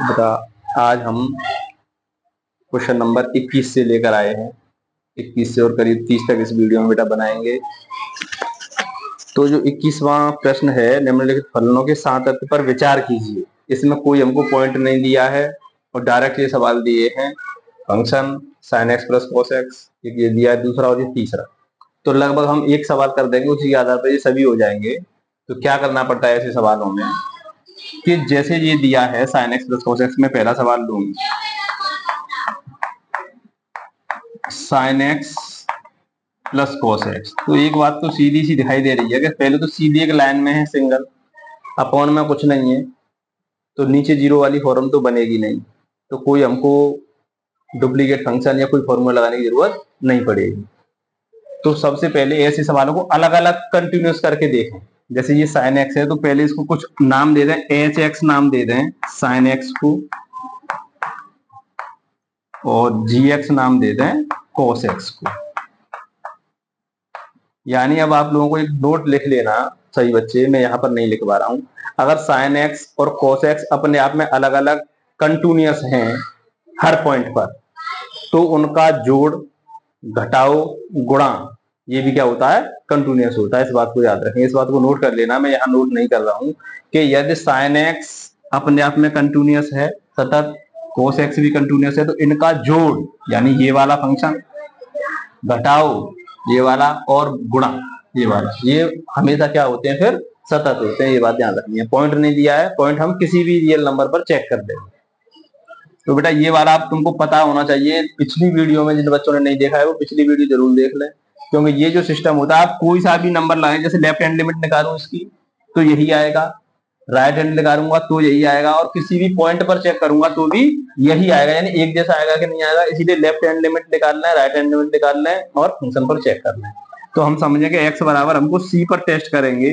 बेटा आज हम क्वेश्चन नंबर 21 से लेकर आए हैं। 21 से और करीब 30 तक इस वीडियो में बेटा बनाएंगे। तो जो 21वां प्रश्न है, निम्नलिखित फलनों के सातत्य पर विचार कीजिए। इसमें कोई हमको पॉइंट नहीं दिया है और डायरेक्ट ये सवाल दिए हैं। Function sin x plus cos x ये दिया है दूसरा और ये तीसरा। तो लगभग हम एक सवाल कर देंगे, उसी के आधार पर ये सभी हो जाएंगे। तो क्या करना पड़ता है ऐसे सवालों में कि जैसे ये दिया है sin x plus cos x में पहला सवाल लूंगी sin x plus cos x। तो एक बात तो सीधी सी दिखाई दे रही है कि पहले तो सीधी एक लाइन में है सिंगल, अपॉन में कुछ नहीं है, तो नीचे जीरो वाली फॉर्म तो बनेगी नहीं, तो कोई हमको डुप्लीकेट फंक्शन या कोई फॉर्मूला लगाने की जरूरत नहीं पड़ेगी। तो सबसे पहले ऐसे सवालों को अलग अलग कंटिन्यूस करके देखें। जैसे ये sin x है तो पहले इसको कुछ नाम दे दें, hx नाम दे दें sin x को, और gx नाम दे दें cos x को। यानी अब आप लोगों को एक नोट लिख लेना सही बच्चे, मैं यहाँ पर नहीं लिखवा रहा हूँ। अगर sin x और cos x अपने आप में अलग अलग कंटिन्यूस हैं हर पॉइंट पर, तो उनका जोड़ घटाओ गुणा ये भी क्या होता है, कंटिन्यूस होता है। इस बात को याद रखें, इस बात को नोट कर लेना। मैं यहाँ नोट नहीं कर रहा हूँ कि यदि sin x अपने आप में कंटिन्यूस है सतत, cos x भी कंटिन्यूस है, तो इनका जोड़ यानी ये वाला फंक्शन घटाओ ये वाला और गुणा ये वाला, ये हमेशा क्या होते हैं फिर सतत होते हैं। ये बात ध्यान रखनी है। पॉइंट नहीं दिया है, पॉइंट हम किसी भी रियल नंबर पर चेक कर देंगे। तो बेटा ये वाला आप तुमको पता होना चाहिए। पिछली वीडियो में जिन बच्चों ने नहीं देखा है वो पिछली वीडियो जरूर देख लें, क्योंकि ये जो सिस्टम होता है, आप कोई सा भी नंबर लगाएं, जैसे लेफ्ट हैंड लिमिट निकालूं इसकी तो यही आएगा, राइट हैंड निकालूंगा तो यही आएगा, और किसी भी पॉइंट पर चेक करूंगा तो भी यही आएगा। यानी एक जैसा आएगा कि नहीं आएगा। इसीलिए लेफ्ट हैंड लिमिट निकालना है, राइट हैंड लिमिट निकालना है और फंक्शन पर चेक करना है। तो हम समझेंगे x बराबर हमको c पर टेस्ट करेंगे,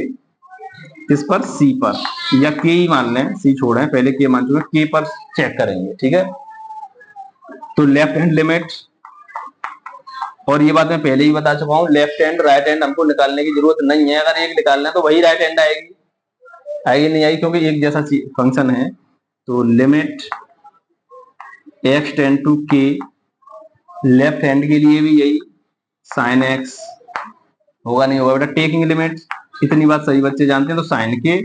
इस पर c पर, या k ही मान लें, c छोड़ें, पहले k मान चुके, k पर चेक करेंगे। ठीक है, तो लेफ्ट हैंड लिमिट, और ये बात मैं पहले ही बता चुका हूं, लेफ्ट हैंड राइट हैंड हमको निकालने की जरूरत नहीं है। अगर एक निकालना है तो वही राइट हैंड आएगी, आएगी नहीं आएगी, क्योंकि एक जैसा फंक्शन है। तो limit x tend to k, left hand के लिए भी यही sin x होगा नहीं होगा बेटा, टेकिंग लिमिट, इतनी बात सही बच्चे जानते हैं। तो sin k,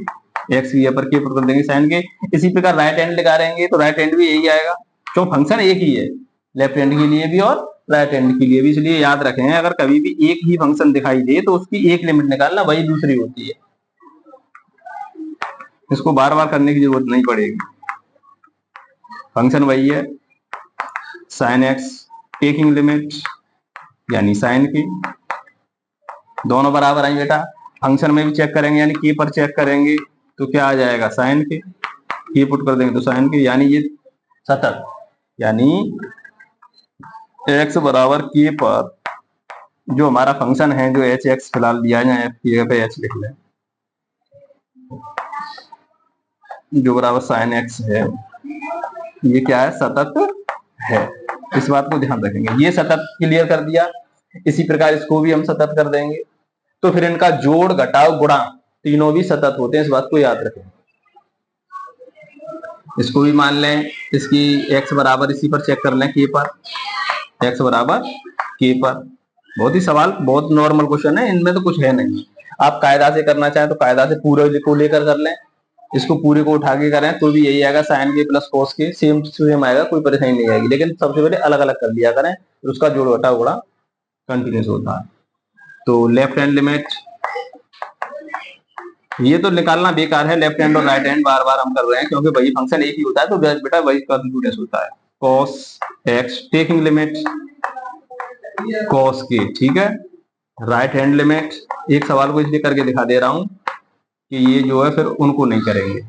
x की पर k पर कर देंगे sin k। इसी प्रकार राइट हैंड लगा रहेंगे तो राइट हैंड भी यही आएगा, क्यों फंक्शन एक ही है, लेफ्ट हैंड के लिए भी और राइट हैंड के लिए भी। इसलिए याद रखें, अगर कभी भी एक ही फंक्शन दिखाई दे तो उसकी एक लिमिट निकालना, वही दूसरी होती है। इसको बार बार करने की जरूरत नहीं पड़ेगी, फंक्शन वही है। sin x टेकिंग लिमिट यानी sin k, दोनों बराबर आई बेटा। फंक्शन में भी चेक करेंगे यानी k पर चेक करेंगे तो क्या आ जाएगा sin k, k पुट कर देंगे तो sin k, यानी ये सतत, यानी x बराबर k पर जो हमारा फंक्शन है, जो hx फिलहाल दिया है, पे h लिख लें, जो बराबर sin x है, ये क्या है, सतत है। इस बात को ध्यान रखेंगे। ये सतत क्लियर कर दिया, इसी प्रकार इसको भी हम सतत कर देंगे। तो फिर इनका जोड़ घटाव गुणा तीनों भी सतत होते हैं, इस बात को याद रखें। इसको भी मान लें, इसकी x बराबर इसी पर चेक कर लें, k पर, x बराबर k पर। बहुत ही सवाल बहुत नॉर्मल क्वेश्चन है, इनमें तो कुछ है नहीं। आप कायदा से करना चाहें तो कायदा से पूरे को लेकर कर लें, इसको पूरे को उठा के करें तो भी यही आएगा, sin k plus cos k, same same आएगा, कोई परेशानी नहीं आएगी। लेकिन सबसे पहले अलग अलग कर लिया करें, तो उसका जोड़ घटाव गुणा कंटिन्यूस होता है। तो लेफ्ट हैंड लिमिट, ये तो निकालना बेकार है, लेफ्ट हैंड और राइट हैंड बार बार हम कर रहे हैं, क्योंकि वही फंक्शन एक ही होता है, तो बेटा वही कंटिन्यूस होता है। cos x taking limit cos k, ठीक है। राइट हैंड लिमिट, एक सवाल को इसलिए करके दिखा दे रहा हूं कि ये जो है फिर उनको नहीं करेंगे,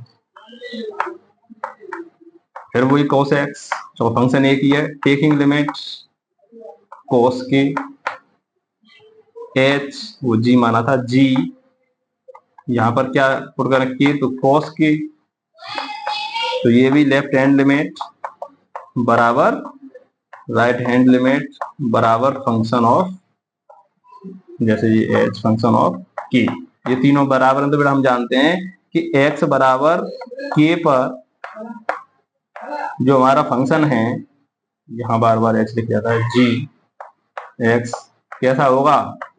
फिर वही cos x, तो फंक्शन एक ही है। Taking limit cos k, h वो g माना था, g यहाँ पर क्या पुट कर रखिए, तो cos k, तो ये भी लेफ्ट हैंड लिमिट बराबर राइट हैंड लिमिट बराबर फंक्शन ऑफ, जैसे ये h फंक्शन ऑफ k, ये तीनों बराबर हैं। तो बेटा हम जानते हैं कि x बराबर k पर जो हमारा फंक्शन है, यहाँ बार बार एक्स लिख जाता है, जी एक्स कैसा होगा,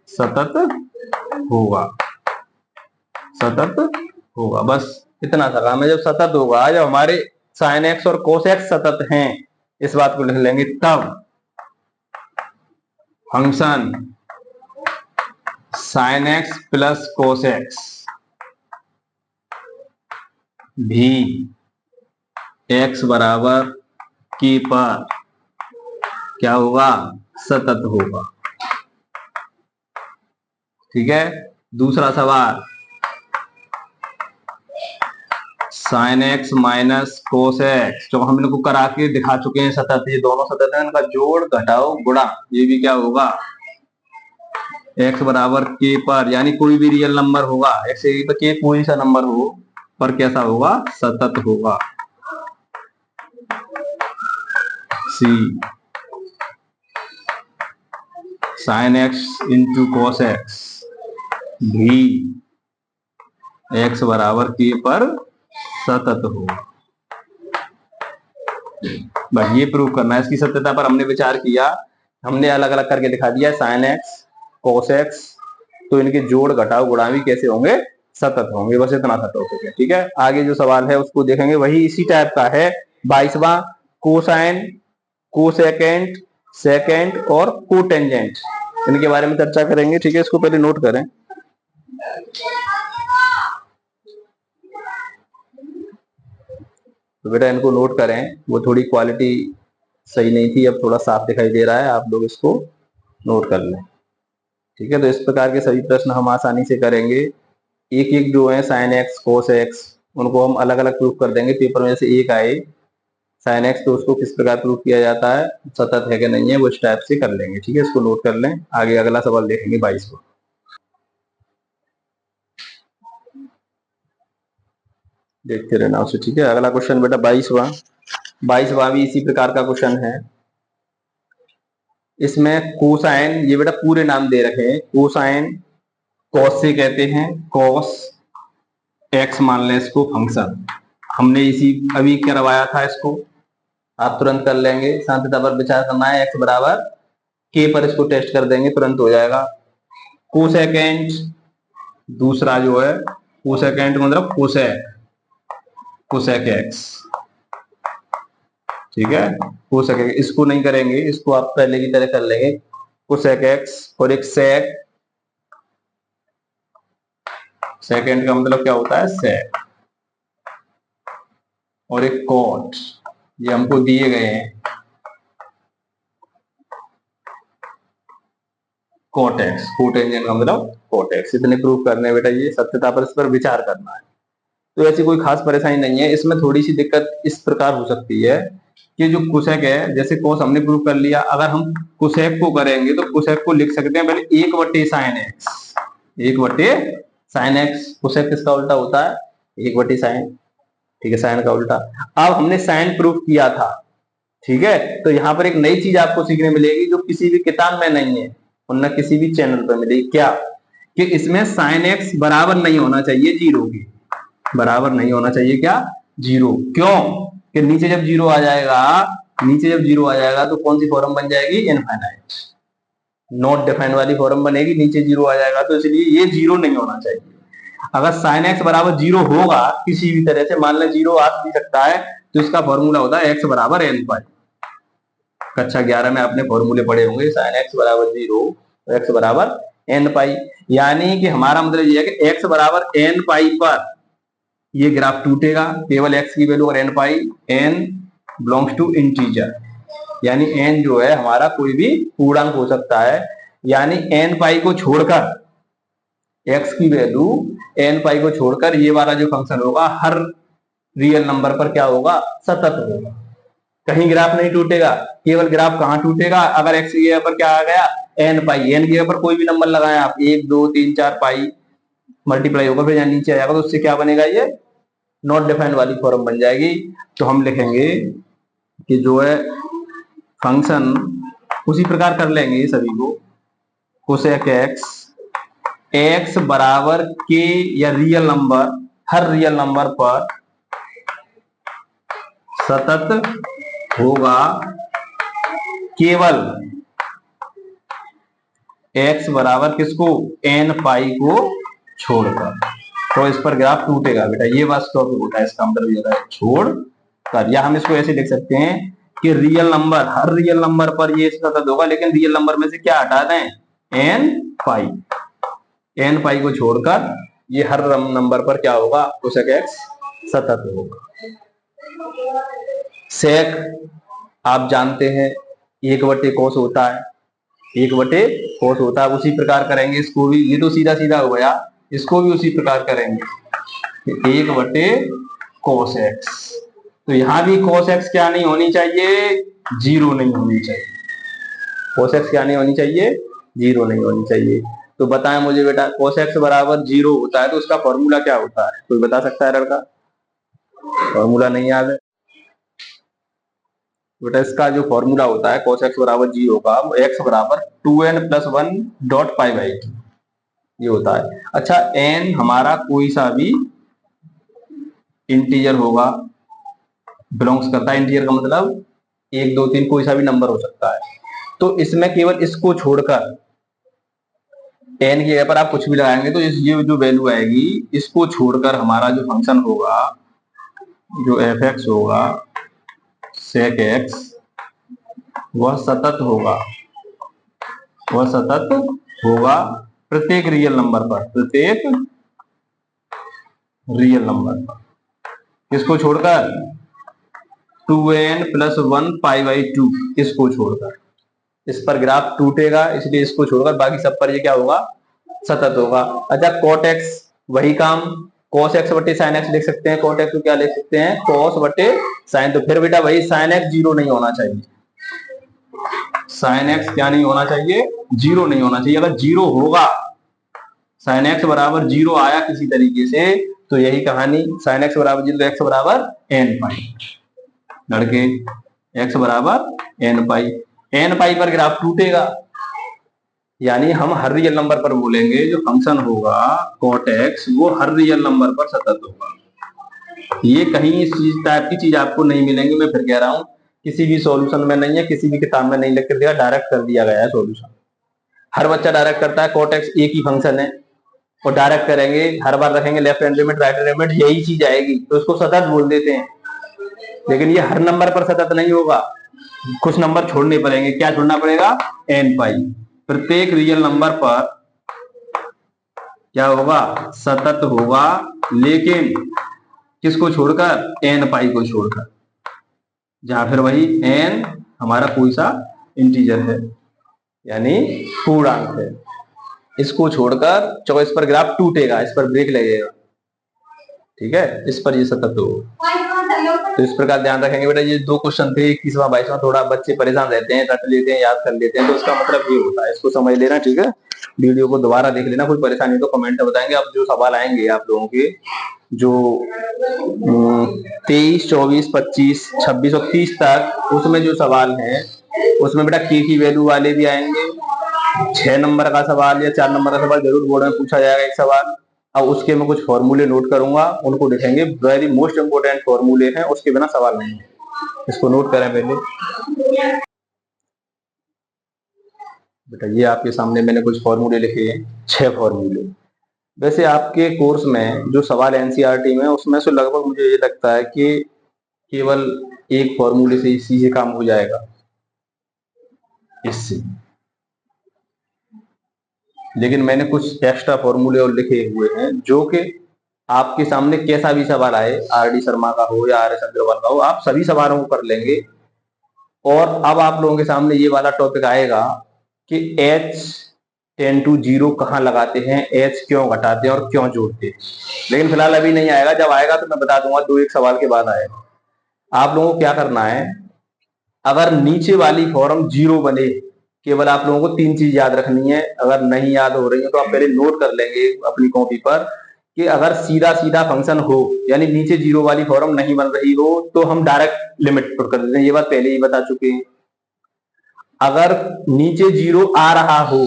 सतत होगा, सतत होगा। बस इतना सा काम है। जब सतत होगा, जब हमारे साइन एक्स और कोस एक्स सतत हैं, इस बात को लिख लेंगे, तब function sine x plus cos x भी एक्स बराबर की पर क्या होगा, सतत होगा। ठीक है। दूसरा सवाल, sine x minus cos x, जो हम इनको करा के दिखा चुके हैं सतत, ये दोनों सतत है, इनका जोड़ घटाओ गुणा, ये भी क्या होगा, एक्स बराबर के पर, यानी कोई भी रियल नंबर होगा, एक्स के कोई सा नंबर हो पर कैसा होगा, सतत होगा। See sine x into cos x भी एक्स बराबर के पर सतत होगा। बस ये प्रूव करना है। इसकी सत्यता पर हमने विचार किया, हमने अलग अलग करके दिखा दिया, साइन एक्स कोस एक्स, तो इनके जोड़ घटाव गुणा भी कैसे होंगे, सतत होंगे। बस इतना सा टॉपिक है। ठीक है। आगे जो सवाल है उसको देखेंगे, वही इसी टाइप का है। 22वां, कोसाइन, कोसेकेंट, सेकेंड और कोटेंजेंट, इनके बारे में चर्चा करेंगे। ठीक है। इसको पहले नोट करें। तो बेटा इनको नोट करें, वो थोड़ी क्वालिटी सही नहीं थी, अब थोड़ा साफ दिखाई दे रहा है, आप लोग इसको नोट कर लें। ठीक है। तो इस प्रकार के सभी प्रश्न हम आसानी से करेंगे। एक एक जो है साइन एक्स कोस एक्स, उनको हम अलग अलग प्रूफ कर देंगे। पेपर में से एक आए साइन एक्स, तो उसको किस प्रकार प्रूफ किया जाता है, सतत है कि नहीं है, वो इस टाइप से कर लेंगे। ठीक है। इसको नोट कर लें। आगे अगला सवाल देखेंगे 22 को। देखते रहना उसे। ठीक है। अगला क्वेश्चन बेटा 22वां भी इसी प्रकार का क्वेश्चन है। इसमें कोसाइन, ये बेटा पूरे नाम दे रखे हैं, कोसाइन कॉस से कहते हैं, कॉस एक्स मान लें इसको फंक्शन, हमने इसी अभी करवाया था इसको, आप तुरंत कर लेंगे। सांत्यता पर विचार करना है, एक्स बराबर के पर इसको टेस्ट कर देंगे, तुरंत हो जाएगा। कोसेकेंट, दूसरा जो है कोसेकेंट मतलब कोसेक एक्स। ठीक है। कोसेक, इसको नहीं करेंगे, इसको आप पहले की तरह कर लेंगे, कोसेक एक्स, और एक सेकेंड का मतलब क्या होता है, सेक, और एक कॉट, ये हमको दिए गए हैं, कोटेक्स, कोटेंजेंट का मतलब कोटेक्स। इतने प्रूफ करने बेटा, ये सत्यता पर इस पर विचार करना है। तो ऐसी कोई खास परेशानी नहीं है। इसमें थोड़ी सी दिक्कत इस प्रकार हो सकती है कि जो कुसेक है, जैसे कोस हमने प्रूव कर लिया, अगर हम कुसेक को करेंगे तो कुसेक को लिख सकते हैं पहले 1/sin x, 1/sin x। Cosec किसका उल्टा होता है, 1/sin। ठीक है, साइन का उल्टा। अब हमने साइन प्रूफ किया था। ठीक है। तो यहाँ पर एक नई चीज आपको सीखने मिलेगी, जो किसी भी किताब में नहीं है और न किसी भी चैनल पर मिलेगी। क्या, कि इसमें साइन एक्स बराबर नहीं होना चाहिए जीरो के, बराबर नहीं होना चाहिए क्या, जीरो। क्यों, कि नीचे जब जीरो आ जाएगा, नीचे जब जीरो आ जाएगा तो कौन सी फॉर्म बन जाएगी, इनफाइनाइट, नॉट डिफाइंड वाली फॉर्म बनेगी, नीचे जीरो आ जाएगा, तो इसलिए ये जीरो नहीं होना चाहिए। अगर साइन एक्स बराबर जीरो होगा किसी भी तरह से, मान लें जीरो आ भी सकता है, तो इसका फॉर्मूला होता है एक्स बराबर एन पाई। कक्षा 11 में आपने फॉर्मूले पढ़े होंगे, साइन एक्स बराबर जीरो, एक्स बराबर एन पाई। यानी कि हमारा मतलब ये है कि एक्स बराबर एन पाई पर ये ग्राफ टूटेगा, केवल एक्स की वैल्यू और n pi, n belongs to integer, यानी एन जो है हमारा कोई भी पूर्णांक हो सकता है, यानी एन पाई को छोड़कर, एक्स की वैल्यू एन पाई को छोड़कर ये वाला जो फंक्शन होगा हर रियल नंबर पर क्या होगा, सतत होगा, कहीं ग्राफ नहीं टूटेगा। केवल ग्राफ कहां टूटेगा, अगर एक्स की जगह पर क्या आ गया, एन पाई, एन की जगह पर कोई भी नंबर लगाए आप, 1 2 3 4 पाई, मल्टीप्लाई होगा, फिर नीचे आ जाएगा, तो उससे क्या बनेगा, ये नॉट डिफाइंड वाली फॉर्म बन जाएगी। तो हम लिखेंगे कि जो है फंक्शन, उसी प्रकार कर लेंगे ये सभी को, कोसेक एक्स, एक्स बराबर के या रियल नंबर, हर रियल नंबर पर सतत होगा केवल x बराबर किसको, n पाई को छोड़कर। तो इस पर ग्राफ टूटेगा बेटा, ये बात टॉपिक होता है, इसका मतलब ये होता है छोड़ कर। या हम इसको ऐसे लिख सकते हैं कि रियल नंबर, हर रियल नंबर पर ये सतत होगा, लेकिन रियल नंबर में से क्या हटा दें, n पाई, n पाई को छोड़कर ये हर नंबर पर क्या होगा, कोसेक x सतत होगा। सेक आप जानते हैं 1/cos होता है, 1/cos होता है, उसी प्रकार करेंगे इसको भी, ये तो सीधा सीधा हो गया, इसको भी उसी प्रकार करेंगे 1/cos x। तो यहां भी cos x क्या नहीं होनी चाहिए, 0 नहीं होनी चाहिए, cos x क्या नहीं होनी चाहिए, 0 नहीं होनी चाहिए। तो बताएं मुझे बेटा, cos x बराबर 0 होता है तो उसका फॉर्मूला क्या होता है, कोई बता सकता है लड़का, फॉर्मूला नहीं याद है बेटा? इसका जो फॉर्मूला होता है cos x बराबर 0 का, x बराबर 2n + 1/π/2 ये होता है। अच्छा, n हमारा कोई सा भी इंटीजर होगा, बिलोंग्स करता है, इंटीजर का मतलब 1 2 3 कोई सा भी नंबर हो सकता है। तो इसमें केवल इसको छोड़कर n की जगह पर आप कुछ भी लगाएंगे तो ये जो वैल्यू आएगी, इसको छोड़कर हमारा जो फंक्शन होगा, जो f(x) होगा sec x, वह सतत होगा, वह सतत होगा प्रत्येक रियल नंबर पर, प्रत्येक रियल नंबर पर, किसको छोड़कर, 2n + 1/π/2 इसको छोड़कर। इस पर ग्राफ टूटेगा, इसलिए इसको छोड़कर बाकी सब पर ये क्या होगा, सतत होगा। अच्छा, cot x वही काम, cos x बटे sin x लिख सकते हैं, cot x को क्या लिख सकते हैं, cos बटे sin। तो फिर बेटा वही sin x 0 नहीं होना चाहिए, sin x क्या नहीं होना चाहिए, 0 नहीं होना चाहिए। अगर 0 होगा, sin x बराबर 0 आया किसी तरीके से, तो यही कहानी, sin x बराबर 0 तो x बराबर n पाई, लड़के x बराबर n पाई, n पाई पर ग्राफ टूटेगा। यानी हम हर रियल नंबर पर बोलेंगे जो फंक्शन होगा cot x, वो हर रियल नंबर पर सतत होगा। ये कहीं इस चीज टाइप की चीज आपको नहीं मिलेंगी, मैं फिर कह रहा हूं, किसी भी सॉल्यूशन में नहीं है, किसी भी किताब में नहीं लिख कर दिया, डायरेक्ट कर दिया गया है सॉल्यूशन। हर बच्चा डायरेक्ट करता है, cot x एक ही फंक्शन है और डायरेक्ट करेंगे, हर बार रखेंगे left hand limit right hand limit, यही चीज आएगी, तो उसको सतत बोल देते हैं। लेकिन ये हर नंबर पर सतत नहीं होगा, कुछ नंबर छोड़ने पड़ेंगे। क्या छोड़ना पड़ेगा, n पाई, प्रत्येक रियल नंबर पर क्या होगा, सतत होगा, लेकिन किसको छोड़कर, n पाई को छोड़कर, जहां फिर वही n हमारा कोई सा इंटीजर है, यानी पूर्णांक है, इसको छोड़कर। चलो इस पर ग्राफ टूटेगा, इस पर ब्रेक लगेगा, ठीक है, इस पर ये सतत होगा। तो इस प्रकार ध्यान रखेंगे बेटा। ये 2 क्वेश्चन थे, 21वां 22वां, थोड़ा बच्चे परेशान रहते हैं, रट लेते हैं, याद कर लेते हैं, तो इसका मतलब ये होता है, इसको समझ लेना, ठीक है। वीडियो को दोबारा देख लेना, कोई परेशानी तो कमेंट में बताएंगे। अब जो सवाल आएंगे आप लोगों के, जो 23, 24, 25, 26 और 30 तक, उसमें जो सवाल है, उसमें बेटा k की वैल्यू वाले भी आएंगे, 6 नंबर का सवाल या 4 नंबर का सवाल जरूर बोर्ड में पूछा जाएगा एक सवाल। अब उसके मैं कुछ फॉर्मूले नोट करूंगा, उनको लिखेंगे, वेरी मोस्ट इंपोर्टेंट फॉर्मूले हैं, उसके बिना सवाल नहीं है, इसको नोट करें पहले बेटा। ये आपके सामने मैंने कुछ फॉर्मूले लिखे हैं, 6 फॉर्मूले। वैसे आपके कोर्स में जो सवाल एनसीईआरटी में, उसमें से लगभग मुझे ये लगता है कि केवल एक फॉर्मूले से सीधे काम हो जाएगा इससे, लेकिन मैंने कुछ एक्स्ट्रा फॉर्मूले और लिखे हुए हैं, जो कि आपके सामने कैसा भी सवाल आए, आरडी शर्मा का हो या आर एस अग्रवाल का हो, आप सभी सवालों को कर लेंगे। और अब आप लोगों के सामने ये वाला टॉपिक आएगा कि h टेंड टू 0 कहाँ लगाते हैं, h क्यों घटाते हैं और क्यों जोड़ते हैं। लेकिन फिलहाल अभी नहीं आएगा, जब आएगा तो मैं बता दूंगा, 2-1 सवाल के बाद आएगा। आप लोगों को क्या करना है, अगर नीचे वाली फॉर्म 0 बने, केवल आप लोगों को 3 चीज याद रखनी है। अगर नहीं याद हो रही है तो आप पहले नोट कर लेंगे अपनी कॉपी पर, कि अगर सीधा सीधा फंक्शन हो, यानी नीचे 0 वाली फॉर्म नहीं बन रही हो, तो हम डायरेक्ट लिमिट पुट कर देते हैं, ये बात पहले ही बता चुके हैं। अगर नीचे 0 आ रहा हो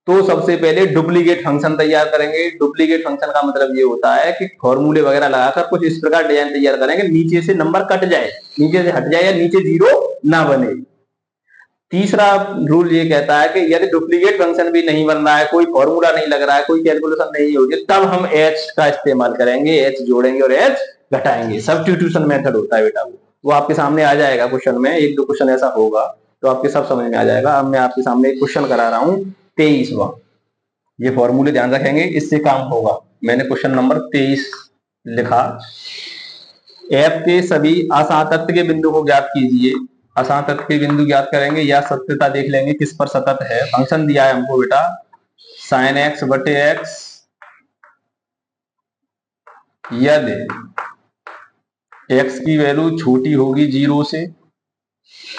तो सबसे पहले डुप्लीकेट फंक्शन तैयार करेंगे। डुप्लीकेट फंक्शन का मतलब ये होता है कि फॉर्मूले वगैरह लगाकर कुछ इस प्रकार डिजाइन तैयार करेंगे, नीचे से नंबर कट जाए, नीचे से हट जाए या नीचे जीरो ना बने। तीसरा रूल ये कहता है कि यदि डुप्लीकेट फंक्शन भी नहीं बन रहा है, कोई फॉर्मूला नहीं लग रहा है, कोई कैलकुलेशन नहीं हो रही, तब हम एच का इस्तेमाल करेंगे, एच जोड़ेंगे और एच घटाएंगे। सब्स्टिट्यूशन मेथड होता है बेटा, वो आपके सामने आ जाएगा क्वेश्चन में, एक दो क्वेश्चन ऐसा होगा तो आपके सब समझ में आ जाएगा। अब मैं आपके सामने एक क्वेश्चन करा रहा हूं 23वां, ये फॉर्मूले ध्यान रखेंगे, इससे काम होगा। मैंने क्वेश्चन नंबर 23 लिखा, एफ के सभी असातत्य के बिंदु को ज्ञात कीजिए। असातत्य के बिंदु ज्ञात करेंगे या सत्यता देख लेंगे किस पर सतत है। फंक्शन दिया है हमको बेटा साइन एक्स बटे एक्स यदि एक्स की वैल्यू छोटी होगी जीरो से,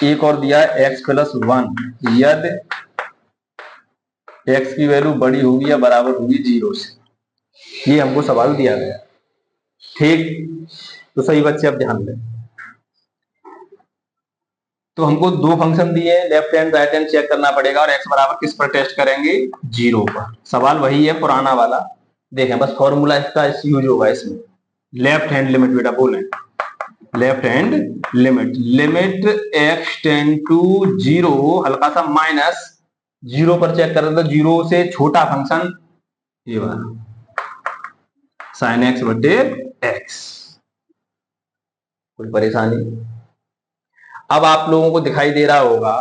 एक और दिया है एक्स प्लस वन यदि एक्स की वैल्यू बड़ी होगी या बराबर होगी जीरो से। ये हमको सवाल दिया गया, ठीक। तो सही बच्चे अब ध्यान दें। तो हमको दो फंक्शन दिए, left hand right hand check करना पड़ेगा और एक्स बराबर किस पर टेस्ट करेंगे, जीरो पर। सवाल वही है पुराना वाला, देखें बस फॉर्मूला इसका यूज होगा इसमें। लेफ्ट हैंड लिमिट बेटा बोले, left hand limit, limit x tend to zero, हल्का सा माइनस, जीरो पर चेक करें तो जीरो से छोटा फंक्शन ये वाला साइन एक्स बटे एक्स। कोई परेशानी? अब आप लोगों को दिखाई दे रहा होगा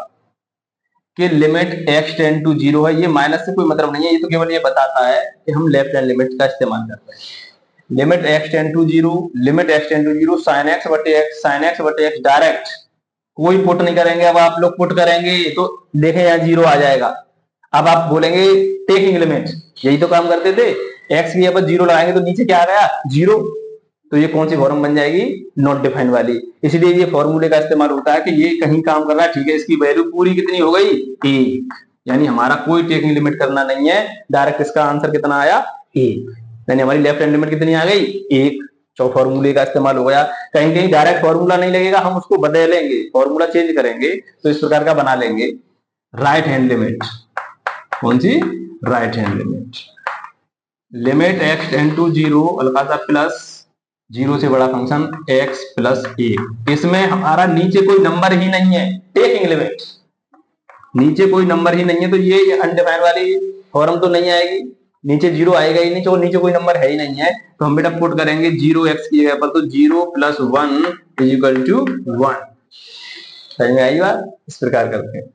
कि limit x tend to zero है, ये माइनस से कोई मतलब नहीं है, ये तो केवल ये बताता है कि हम लेफ्ट हैंड लिमिट का इस्तेमाल करते हैं। Limit x tend to zero, limit x tend to zero sine x बटे एक्स, साइन एक्स बटे एक्स डायरेक्ट, कोई पुट नहीं करेंगे। अब आप लोग पुट करेंगे तो देखें यहाँ जीरो आ जाएगा। अब आप बोलेंगे टेकिंग लिमिट, यही तो काम करते थे, एक्स की जगह जीरो लगाएंगे तो नीचे क्या आ गया, जीरो। तो ये कौन सी फॉर्म बन जाएगी, नॉट डिफाइंड वाली। इसलिए ये फॉर्मूले का इस्तेमाल होता है कि ये कहीं काम कर रहा है, ठीक है, इसकी वैल्यू पूरी कितनी हो गई, एक, यानी हमारा कोई टेकिंग लिमिट करना नहीं है, डायरेक्ट इसका आंसर कितना आया, एक, यानी हमारी लेफ्ट हैंड लिमिट कितनी आ गई, एक। तो फॉर्मूले का इस्तेमाल हो गया। कहीं कहीं डायरेक्ट फॉर्मूला नहीं लगेगा, हम उसको बदलेंगे, फॉर्मूला चेंज करेंगे, तो इस प्रकार का बना लेंगे। राइट हैंड लिमिट, कौन सी, right hand limit, limit x tend to zero, हल्का सा प्लस, जीरो से बड़ा फंक्शन x प्लस एक, इसमें हमारा नीचे कोई नंबर ही नहीं है, टेकिंग लिमिट, नीचे कोई नंबर ही नहीं है, तो ये अनडिफाइंड वाली फॉर्म तो नहीं आएगी, नीचे जीरो आएगा ही नहीं, तो नीचे कोई नंबर है ही नहीं है। तो हम बेटा पुट करेंगे जीरो एक्स की जगह पर, तो zero plus one is equal to one. समझ में आई बात? इस प्रकार करते हैं।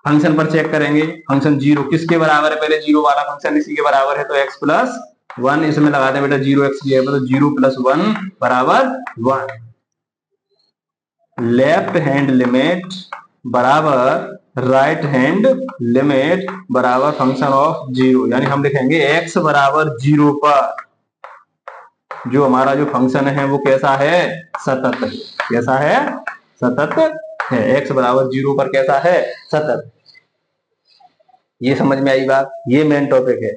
फंक्शन पर चेक करेंगे, फंक्शन जीरो किसके बराबर है, पहले जीरो वाला फंक्शन इसी के बराबर है, तो एक्स प्लस वन, इसमें लगा दें बेटा जीरो एक्स की जगह पर, तो जीरो प्लस वन बराबर वन। लेफ्ट हैंड लिमिट बराबर राइट हैंड लिमिट बराबर फंक्शन ऑफ जीरो, यानी हम लिखेंगे एक्स बराबर जीरो पर जो हमारा जो फंक्शन है वो कैसा है, सतत, कैसा है, सतत है। एक्स बराबर जीरो पर कैसा है, सतत। ये समझ में आई बात, ये मेन टॉपिक है,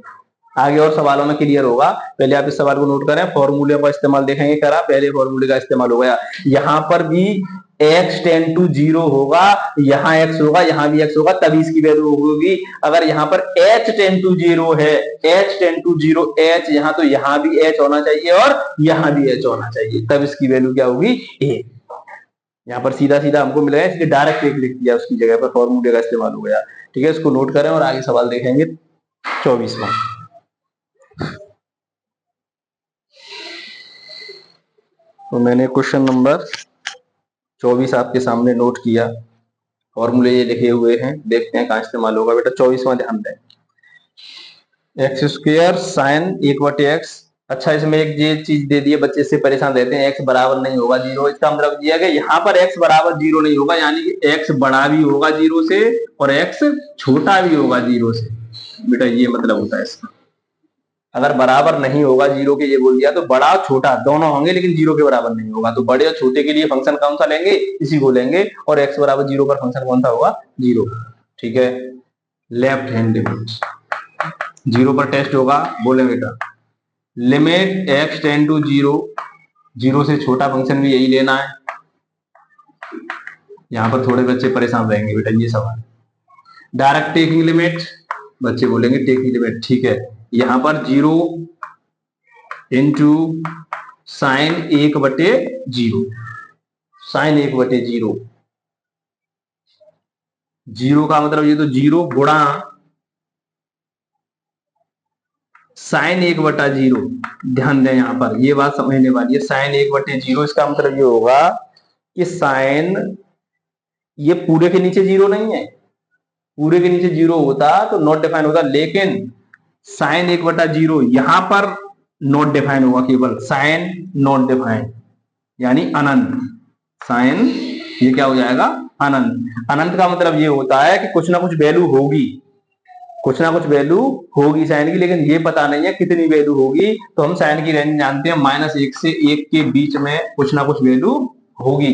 आगे और सवालों में क्लियर होगा। पहले आप इस सवाल को नोट करें, फॉर्मूले का इस्तेमाल देखेंगे, करा पहले फॉर्मूले का इस्तेमाल हो गया, यहां पर भी x टेंड टू जीरो होगा, यहाँ x होगा, यहाँ भी x होगा, तभी इसकी वैल्यू होगी। अगर यहाँ पर h टेंड टू जीरो है, h tend to zero h, यहाँ तो यहाँ भी h होना चाहिए और यहाँ भी h होना चाहिए, तब इसकी वैल्यू क्या होगी, एक। यहाँ पर सीधा सीधा हमको मिल गया, इसलिए डायरेक्ट एक लिख दिया, उसकी जगह पर फॉर्मूले का इस्तेमाल हो गया। ठीक है, इसको नोट करें और आगे सवाल देखेंगे 24वां। तो मैंने क्वेश्चन नंबर 24 आपके सामने नोट किया, फॉर्मूले ये लिखे हुए हैं, देखते हैं कहाँ इस्तेमाल होगा बेटा। 24वां ध्यान दें, एक्स स्क्वायर साइन एक बटे एक्स। अच्छा, इसमें एक ये चीज दे दी है, बच्चे इससे परेशान रहते हैं, एक्स बराबर नहीं होगा जीरो। इसका मतलब दिया गया यहाँ पर एक्स बराबर जीरो नहीं होगा, यानी कि एक्स बड़ा भी होगा जीरो से और एक्स छोटा भी होगा जीरो से, बेटा ये मतलब होता है इसका। अगर बराबर नहीं होगा जीरो के, ये बोल दिया, तो बड़ा और छोटा दोनों होंगे लेकिन जीरो के बराबर नहीं होगा, तो बड़े और छोटे के लिए फंक्शन कौन सा लेंगे, इसी को लेंगे, और एक्स बराबर जीरो पर फंक्शन कौन सा होगा, जीरो। ठीक है, लेफ्ट हैंड लिमिट जीरो पर टेस्ट होगा, बोले बेटा limit x tend to zero, zero से छोटा फंक्शन भी यही लेना है। यहां पर थोड़े बच्चे परेशान रहेंगे बेटा, ये सवाल डायरेक्ट टेकिंग लिमिट, बच्चे बोलेंगे टेक लिमिट, ठीक है। यहां पर 0 इंटू साइन 1/0, साइन 1/0, जीरो का मतलब ये तो 0 गुणा साइन 1/0। ध्यान दें यहां पर ये बात समझने वाली है, साइन 1/0 इसका मतलब ये होगा कि साइन, ये पूरे के नीचे 0 नहीं है, पूरे के नीचे 0 होता तो नॉट डिफाइन होता, लेकिन साइन 1/0 यहां पर नॉट डिफाइन होगा, केवल साइन नॉट डिफाइन यानी अनंत। साइन ये क्या हो जाएगा, अनंत। अनंत का मतलब ये होता है कि कुछ ना कुछ वैल्यू होगी, कुछ ना कुछ वैल्यू होगी साइन की, लेकिन ये पता नहीं है कितनी वैल्यू होगी। तो हम साइन की रेंज जानते हैं, -1 से 1 के बीच में कुछ ना कुछ वैल्यू होगी।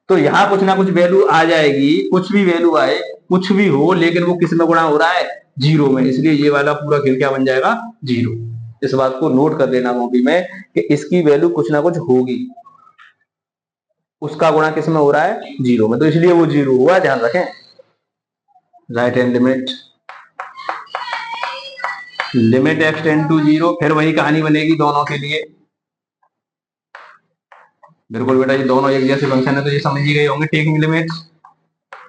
तो यहाँ कुछ ना कुछ वैल्यू आ जाएगी, कुछ भी वैल्यू आए, कुछ भी हो, लेकिन वो किस में गुणा हो रहा है, 0 में, इसलिए ये वाला पूरा खेल क्या बन जाएगा, 0। इस बात को नोट कर लेना कॉपी में कि इसकी वैल्यू कुछ ना कुछ होगी, उसका गुणा किस में हो रहा है, 0 में, तो इसलिए वो 0 हुआ, ध्यान रखें। Right hand limit, limit x tend to 0, फिर वही कहानी बनेगी दोनों के लिए। बिल्कुल बेटा, ये दोनों एक जैसे फंक्शन है तो ये समझ ही गए होंगे। टेकिंग लिमिट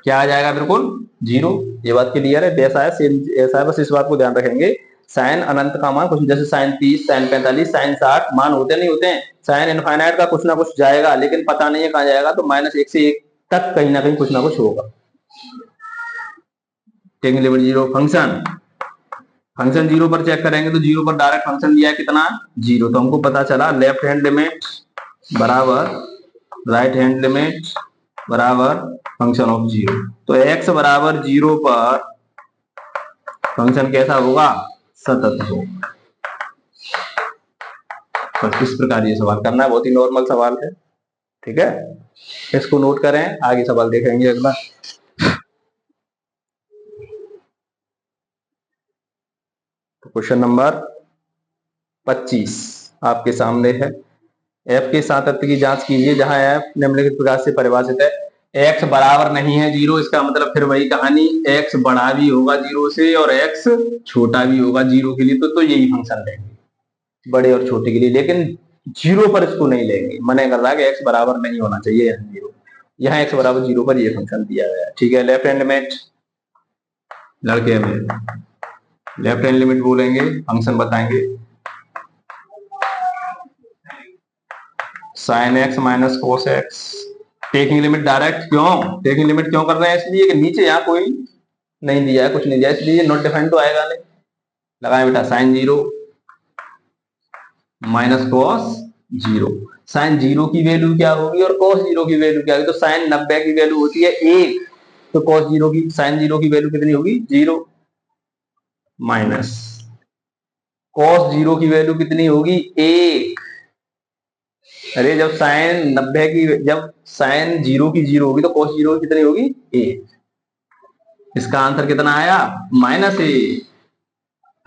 क्या आ जाएगा, बिल्कुल 0। ये बात क्लियर है, ऐसा है, सेम ऐसा है, बस इस बात को ध्यान रखेंगे। साइन अनंत का मान कुछ जैसे साइन 30, साइन 45, साइन 60 मान होते नहीं होते हैं। साइन इनफाइनाइट का कुछ ना कुछ जाएगा, लेकिन पता नहीं है कहां जाएगा, तो -1 से 1 तक कहीं ना कहीं कुछ ना कुछ होगा। Taking limit 0। फंक्शन, फंक्शन 0 पर चेक करेंगे तो 0 पर डायरेक्ट फंक्शन दिया है कितना, 0। तो हमको पता चला लेफ्ट हैंड लिमिट बराबर राइट हैंड लिमिट बराबर फंक्शन ऑफ 0। तो x बराबर 0 पर फंक्शन कैसा होगा, सतत होगा। बस इस प्रकार ये सवाल करना है, बहुत ही नॉर्मल सवाल है, ठीक है। इसको नोट करें, आगे सवाल देखेंगे अगला। तो क्वेश्चन नंबर 25 आपके सामने है। f के सातत्य की जांच कीजिए जहां f निम्नलिखित प्रकार से परिभाषित है। x बराबर नहीं है 0, इसका मतलब फिर वही कहानी, x बड़ा भी होगा 0 से और x छोटा भी होगा 0 के लिए, तो यही फंक्शन लेंगे बड़े और छोटे के लिए, लेकिन 0 पर इसको नहीं लेंगे। मने कर रहा है कि x बराबर नहीं होना चाहिए यहाँ 0, यहाँ x बराबर 0 पर ये फंक्शन दिया गया है, ठीक है। लेफ्ट हैंड लिमिट, लड़के में लेफ्ट हैंड लिमिट बोलेंगे, फंक्शन बताएंगे sine x minus cos x. Taking limit direct, क्यों टेकिंग लिमिट क्यों कर रहे हैं, इसलिए कि नीचे यहाँ कोई नहीं दिया है, कुछ नहीं दिया, इसलिए नॉट डिफाइंड तो आएगा नहीं। लगाए बेटा साइन 0 माइनस कॉस 0। साइन 0 की वैल्यू क्या होगी और कॉस 0 की वैल्यू क्या होगी, तो साइन 90 की वैल्यू होती है 1, तो कॉस 0 की, साइन 0 की वैल्यू कितनी होगी, 0, माइनस कॉस 0 की वैल्यू कितनी होगी, 1। अरे जब साइन 90 की, जब साइन 0 की 0 होगी तो कॉस 0 की कितनी होगी, 1। इसका आंसर कितना आया, -1।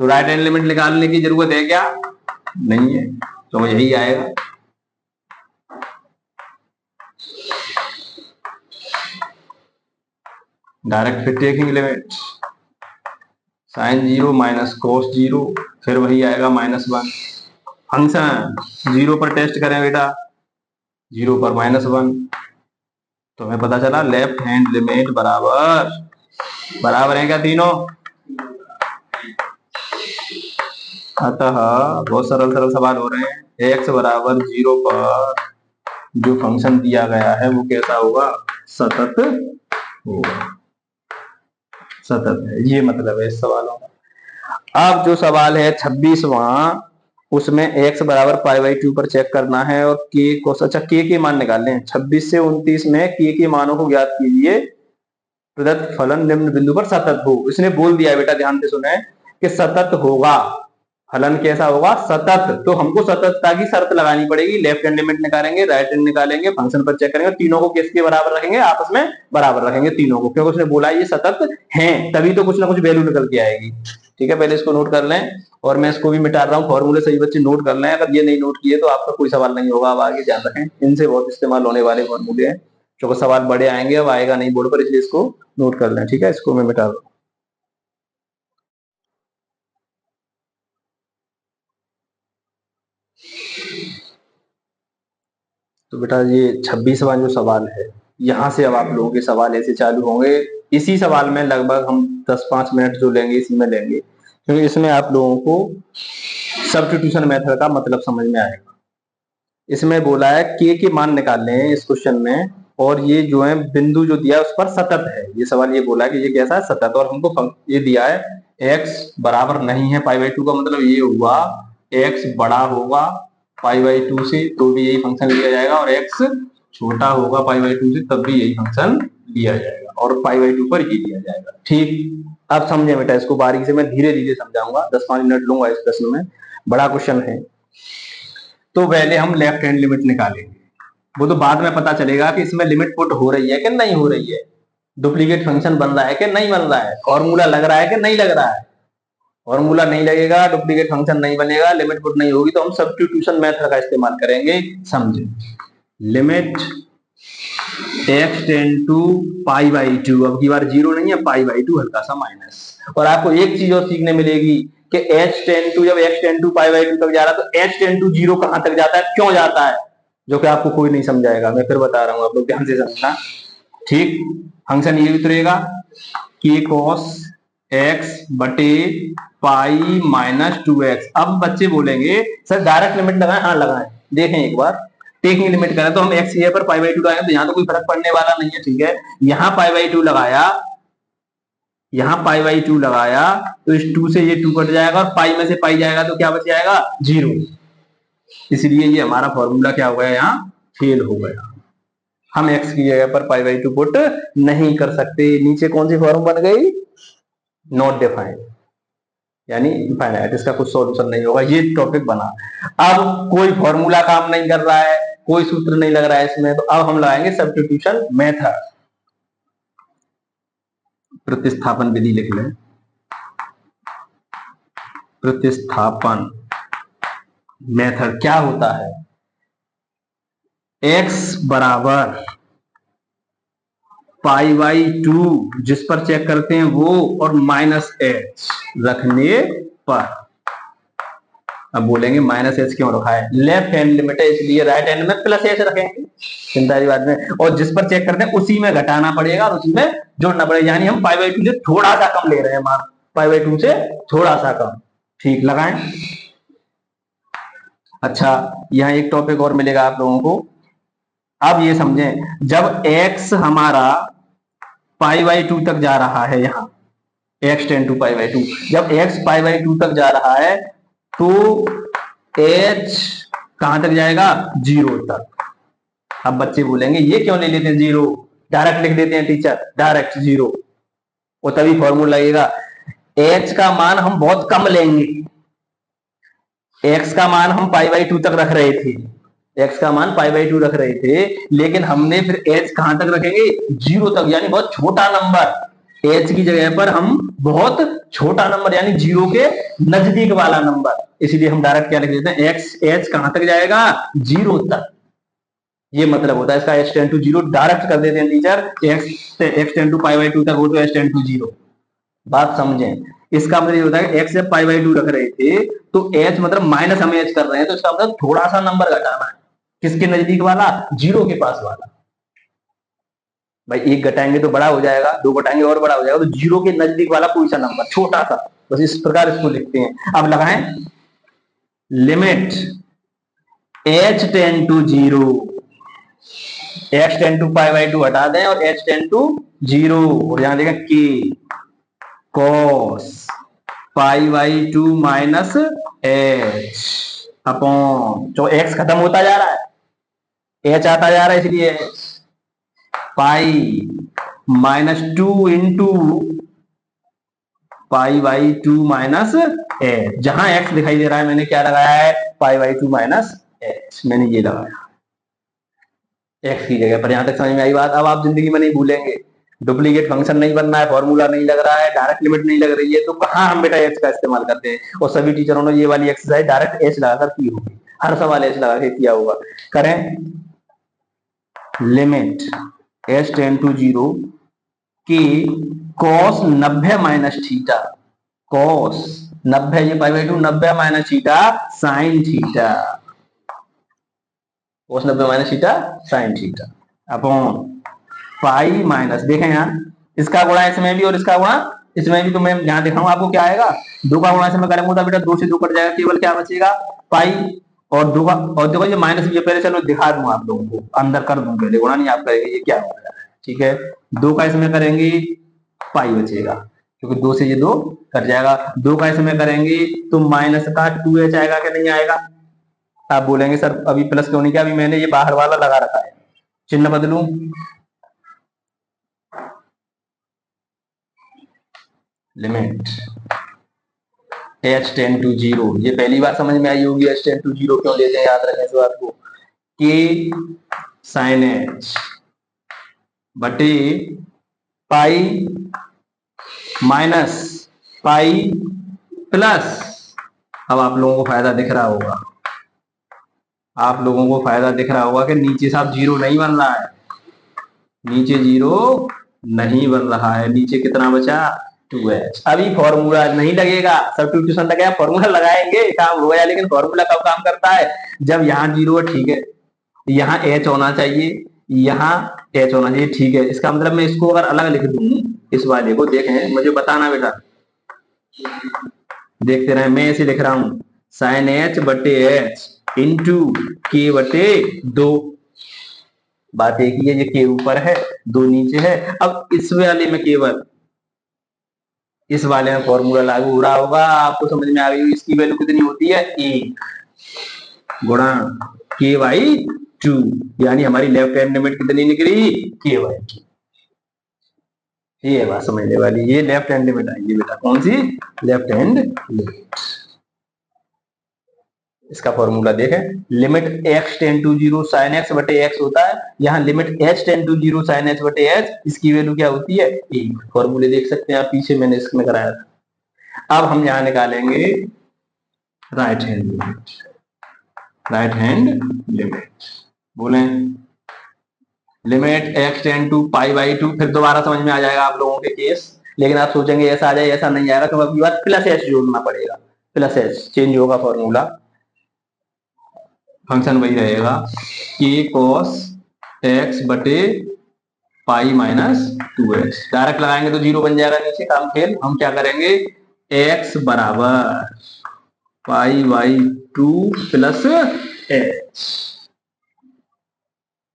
तो राइट हैंड लिमिट निकालने की जरूरत है क्या, नहीं है, तो यही आएगा। डायरेक्ट फिर taking limit sine 0 minus cos 0, फिर वही आएगा -1। फंक्शन 0 पर टेस्ट करें बेटा, 0 पर -1, तो हमें पता चला लेफ्ट हैंड लिमिट बराबर बराबर है क्या तीनों। अतः बहुत सरल सरल सवाल हो रहे हैं। x बराबर 0 पर जो फंक्शन दिया गया है वो कैसा होगा, सतत होगा, सतत है, ये मतलब है इस सवालों का। अब जो सवाल है 26वां, उसमें x बराबर π/2 पर चेक करना है और k को, अच्छा k के मान निकालने हैं। 26 से 29 में k के मानों को ज्ञात कीजिए, प्रदत्त फलन निम्न बिंदु पर सतत हो। इसने बोल दिया बेटा, ध्यान से सुने, कि सतत होगा, फलन कैसा होगा, सतत। तो हमको सततता की शर्त लगानी पड़ेगी। लेफ्ट हैंड लिमिट निकालेंगे, राइट हैंड निकालेंगे, फंक्शन पर चेक करेंगे, तीनों को किसके बराबर रखेंगे, आपस में बराबर रखेंगे तीनों को, क्योंकि उसने बोला ये सतत हैं, तभी तो कुछ ना कुछ वैल्यू निकल के आएगी, ठीक है। पहले इसको नोट कर लें, और मैं इसको भी मिटा रहा हूँ, फॉर्मूले सही बच्चे नोट कर लें। अगर ये नहीं नोट किए तो आपका कोई सवाल नहीं होगा, अब आगे ध्यान रखें, इनसे बहुत इस्तेमाल होने वाले फॉर्मूले हैं, क्योंकि सवाल बड़े आएंगे, अब आएगा नहीं बोर्ड पर, इसलिए इसको नोट कर लें, ठीक है। इसको मैं मिटा रहा हूँ। तो बेटा ये 26वां जो सवाल है, यहाँ से अब आप लोगों के सवाल ऐसे चालू होंगे। इसी सवाल में लगभग हम 10-5 मिनट जो लेंगे इसी में लेंगे, क्योंकि इसमें आप लोगों को सब्स्टिट्यूशन मेथड का मतलब समझ में आएगा। इसमें बोला है के मान निकालने हैं इस क्वेश्चन में, और ये जो है बिंदु जो दिया है उस पर सतत है। ये सवाल ये बोला कि ये कैसा है, सतत, और हमको ये दिया है x बराबर नहीं है π/2 का मतलब ये हुआ x बड़ा होगा π/2 से तो भी यही फंक्शन लिया जाएगा, और x छोटा होगा π/2 से तब भी यही फंक्शन लिया जाएगा, और π/2 पर ही लिया जाएगा। ठीक, अब समझे बेटा, इसको बारीकी से मैं धीरे धीरे समझाऊंगा, 10-5 मिनट लूंगा इस प्रश्न में, बड़ा क्वेश्चन है। तो पहले हम लेफ्ट हैंड लिमिट निकालेंगे, वो तो बाद में पता चलेगा कि इसमें लिमिट पुट हो रही है कि नहीं हो रही है, डुप्लीकेट फंक्शन बन रहा है कि नहीं बन रहा है, फॉर्मूला लग रहा है कि नहीं लग रहा है। फॉर्मूला नहीं लगेगा, डुप्लीकेट फंक्शन नहीं बनेगा, लिमिट पुट नहीं होगी, तो हम सब्स्टिट्यूशन मेथड का इस्तेमाल करेंगे। समझे, लिमिट x टेंड टू π/2, अब की बार 0 नहीं है, π/2 हल्का सा माइनस। और आपको एक चीज और सीखने मिलेगी कि h टेंड टू, जब x टेंड टू π/2 तक जा रहा है तो h टेंड टू 0 कहां तक जाता है, क्यों जाता है, जो कि आपको कोई नहीं समझाएगा, मैं फिर बता रहा हूं, आप लोग ध्यान से समझना। ठीक, फंक्शन ये उतरेगा k cos x बटे पाई माइनस 2x। अब बच्चे बोलेंगे सर डायरेक्ट लिमिट लगाएं, हाँ लगाएं, देखें एक बार टेकिंग लिमिट करें तो हम x ये पर π/2 लगाएंगे तो यहाँ तो कोई फर्क पड़ने वाला नहीं है। ठीक है, यहाँ π/2 लगाया, यहाँ π/2 लगाया तो इस 2 से ये 2 कट जाएगा और पाई में से पाई जाएगा तो क्या बच जाएगा, 0। इसलिए ये हमारा फॉर्मूला क्या हो गया, यहाँ फेल हो गया। हम x की जगह पर π/2 पुट नहीं कर सकते। नीचे कौन सी फॉर्म बन गई, नॉट डिफाइंड, यानी इनफाइनाइट, इसका कुछ सॉल्यूशन नहीं होगा, ये टॉपिक बना। अब कोई फॉर्मूला काम नहीं कर रहा है, कोई सूत्र नहीं लग रहा है इसमें, तो अब हम लगाएंगे सब्स्टिट्यूशन मेथड। प्रतिस्थापन विधि लिख लें, प्रतिस्थापन मेथड क्या होता है, x बराबर π/2 जिस पर चेक करते हैं वो, और माइनस h रखने पर। अब बोलेंगे माइनस h क्यों रखा है, लेफ्ट हैंड लिमिट है इसलिए राइट हैंड में प्लस h रखेंगे, चिंता की बात नहीं। और जिस पर चेक करते हैं उसी में घटाना पड़ेगा और उसी में जोड़ना पड़ेगा, यानी हम π/2 से थोड़ा सा कम ले रहे हैं मार्क, π/2 से थोड़ा सा कम। ठीक, लगाएं। अच्छा, यहाँ एक टॉपिक और मिलेगा आप लोगों को। अब ये समझें, जब x हमारा π/2 तक जा रहा है, यहाँ x टेंड टू π/2, जब x π/2 तक जा रहा है तो h कहां तक जाएगा, 0 तक। अब बच्चे बोलेंगे ये क्यों ले लेते हैं 0, डायरेक्ट लिख देते हैं टीचर, डायरेक्ट 0, और तभी फॉर्मूला लगेगा। h का मान हम बहुत कम लेंगे, x का मान हम π/2 तक रख रहे थे, x का मान π/2 रख रहे थे, लेकिन हमने फिर h कहां तक रखेंगे, 0 तक, यानी बहुत छोटा नंबर। h की जगह पर हम बहुत छोटा नंबर यानी 0 के नजदीक वाला नंबर, इसलिए हम डायरेक्ट क्या लिख देते हैं, h कहां तक जाएगा, 0 तक। ये मतलब होता है इसका, h टेंड टू 0 डायरेक्ट कर देते हैं टीचर, x टेंड टू π/2 तक हो तो h टेंड टू 0। बात समझें, इसका मतलब ये होता है कि x जब π/2 रख रहे थे तो h मतलब माइनस हम h कर रहे हैं, तो इसका मतलब थोड़ा सा नंबर घटाना है, किसके नजदीक वाला, 0 के पास वाला। भाई 1 घटाएंगे तो बड़ा हो जाएगा, 2 घटाएंगे और बड़ा हो जाएगा, तो 0 के नजदीक वाला कोई सा नंबर, छोटा सा, बस इस प्रकार इसको लिखते हैं। अब लगाएं, limit h tend to 0, x tend to π/2 हटा दें और h टेंड टू 0, और यहां देखें k cos π/2 minus h upon, जो x खत्म होता जा रहा है h आता जा रहा है, इसलिए pi minus 2 into π/2 minus h, जहां x दिखाई दे रहा है मैंने क्या लगाया है, π/2 माइनस h, मैंने ये लगाया x की जगह पर। यहां तक समझ में आई बात। अब आप जिंदगी में नहीं भूलेंगे, डुप्लीकेट फंक्शन नहीं बनना है, फॉर्मूला नहीं लग रहा है, डायरेक्ट लिमिट नहीं लग रही है, तो कहां हम बेटा h का इस्तेमाल करते हैं, और सभी टीचरों ने ये वाली एक्सरसाइज डायरेक्ट h लगाकर की होगी, हर सवाल h लगा के किया होगा। करें, लिमिट h टेंड टू 0 की cos 90 माइनस थीटा, cos 90 ये π/2 90 माइनस थीटा साइन थीटा, कोस 90 minus theta sine theta upon pi minus, देखें यहाँ इसका गुणा इसमें भी और इसका गुणा इसमें भी, तो मैं यहाँ दिखाऊं आपको क्या आएगा, दो का गुणा इसमें करेंगे तो बेटा 2 से 2 कट जाएगा, केवल क्या बचेगा पाई, और दो का, और देखो ये माइनस भी है, पहले चलो दिखा दूं आप लोगों को, अंदर कर दूं, पहले गुणा नहीं आप करेंगे, ये क्या हो गया, ठीक है 2 का इसमें करेंगे पाई बचेगा, क्योंकि 2 से ये 2 कट जाएगा, 2 का इसमें करेंगे तो माइनस का 2h आएगा कि नहीं आएगा। आप बोलेंगे सर अभी प्लस क्यों नहीं किया, अभी मैंने ये बाहर वाला लगा रखा है, चिन्ह बदलूं, लिमिट h टेन टू 0, ये पहली बार समझ में आई होगी, h टेन टू 0 क्यों लेते हैं, याद रखें इस बात को, k साइन h बटे पाई माइनस पाई प्लस, अब आप लोगों को फायदा दिख रहा होगा, आप लोगों को फायदा दिख रहा होगा कि नीचे साहब 0 नहीं बन रहा है, नीचे 0 नहीं बन रहा है, नीचे कितना बचा 2h। अभी फॉर्मूला नहीं लगेगा, सब्स्टिट्यूशन लगेगा, फॉर्मूला लगाएंगे काम हो गया, लेकिन फॉर्मूला कब काम करता है, जब यहाँ 0 है, ठीक है, यहाँ h होना चाहिए, यहाँ h होना चाहिए, ठीक है, इसका मतलब मैं इसको अगर अलग लिख दूं, इस वाले को देखें, मुझे बताना बेटा, देखते रहे, मैं इसे लिख रहा हूं साइन h बटे h इंटू के बटे 2, बात एक ही है, ये के ऊपर है 2 नीचे है। अब इस वाले में केवल इस वाले में फॉर्मूला लागू हो रहा होगा, आपको समझ में आ गई, इसकी वैल्यू कितनी होती है 1 गुणा के बाई 2, यानी हमारी लेफ्ट हैंड लिमिट कितनी निकली के बाई 2, ये बात समझने वाली, ये लेफ्ट हैंड लिमिट आएगी बेटा, कौन सी लेफ्ट हैंड लिमिट, इसका फॉर्मूला देखें, limit x tend to 0 sine x बटे x होता है, यहाँ limit h tend to 0 sine h बटे h, इसकी वैल्यू क्या होती है 1, फॉर्मूले देख सकते हैं आप, पीछे मैंने इसमें कराया था। अब हम यहाँ निकालेंगे right hand limit, right hand limit, बोले limit x tend to pi by 2, फिर दोबारा समझ में आ जाएगा आप लोगों के केस, लेकिन आप सोचेंगे ऐसा आ जाए, ऐसा नहीं आएगा, तो अगली बार प्लस h जोड़ना पड़ेगा, प्लस h चेंज होगा फॉर्मूला, फंक्शन वही रहेगा k cos x बटे पाई माइनस 2h, डायरेक्ट लगाएंगे तो 0 बन जाएगा, नीचे काम खेल, हम क्या करेंगे x बराबर पाई बाई 2 प्लस h,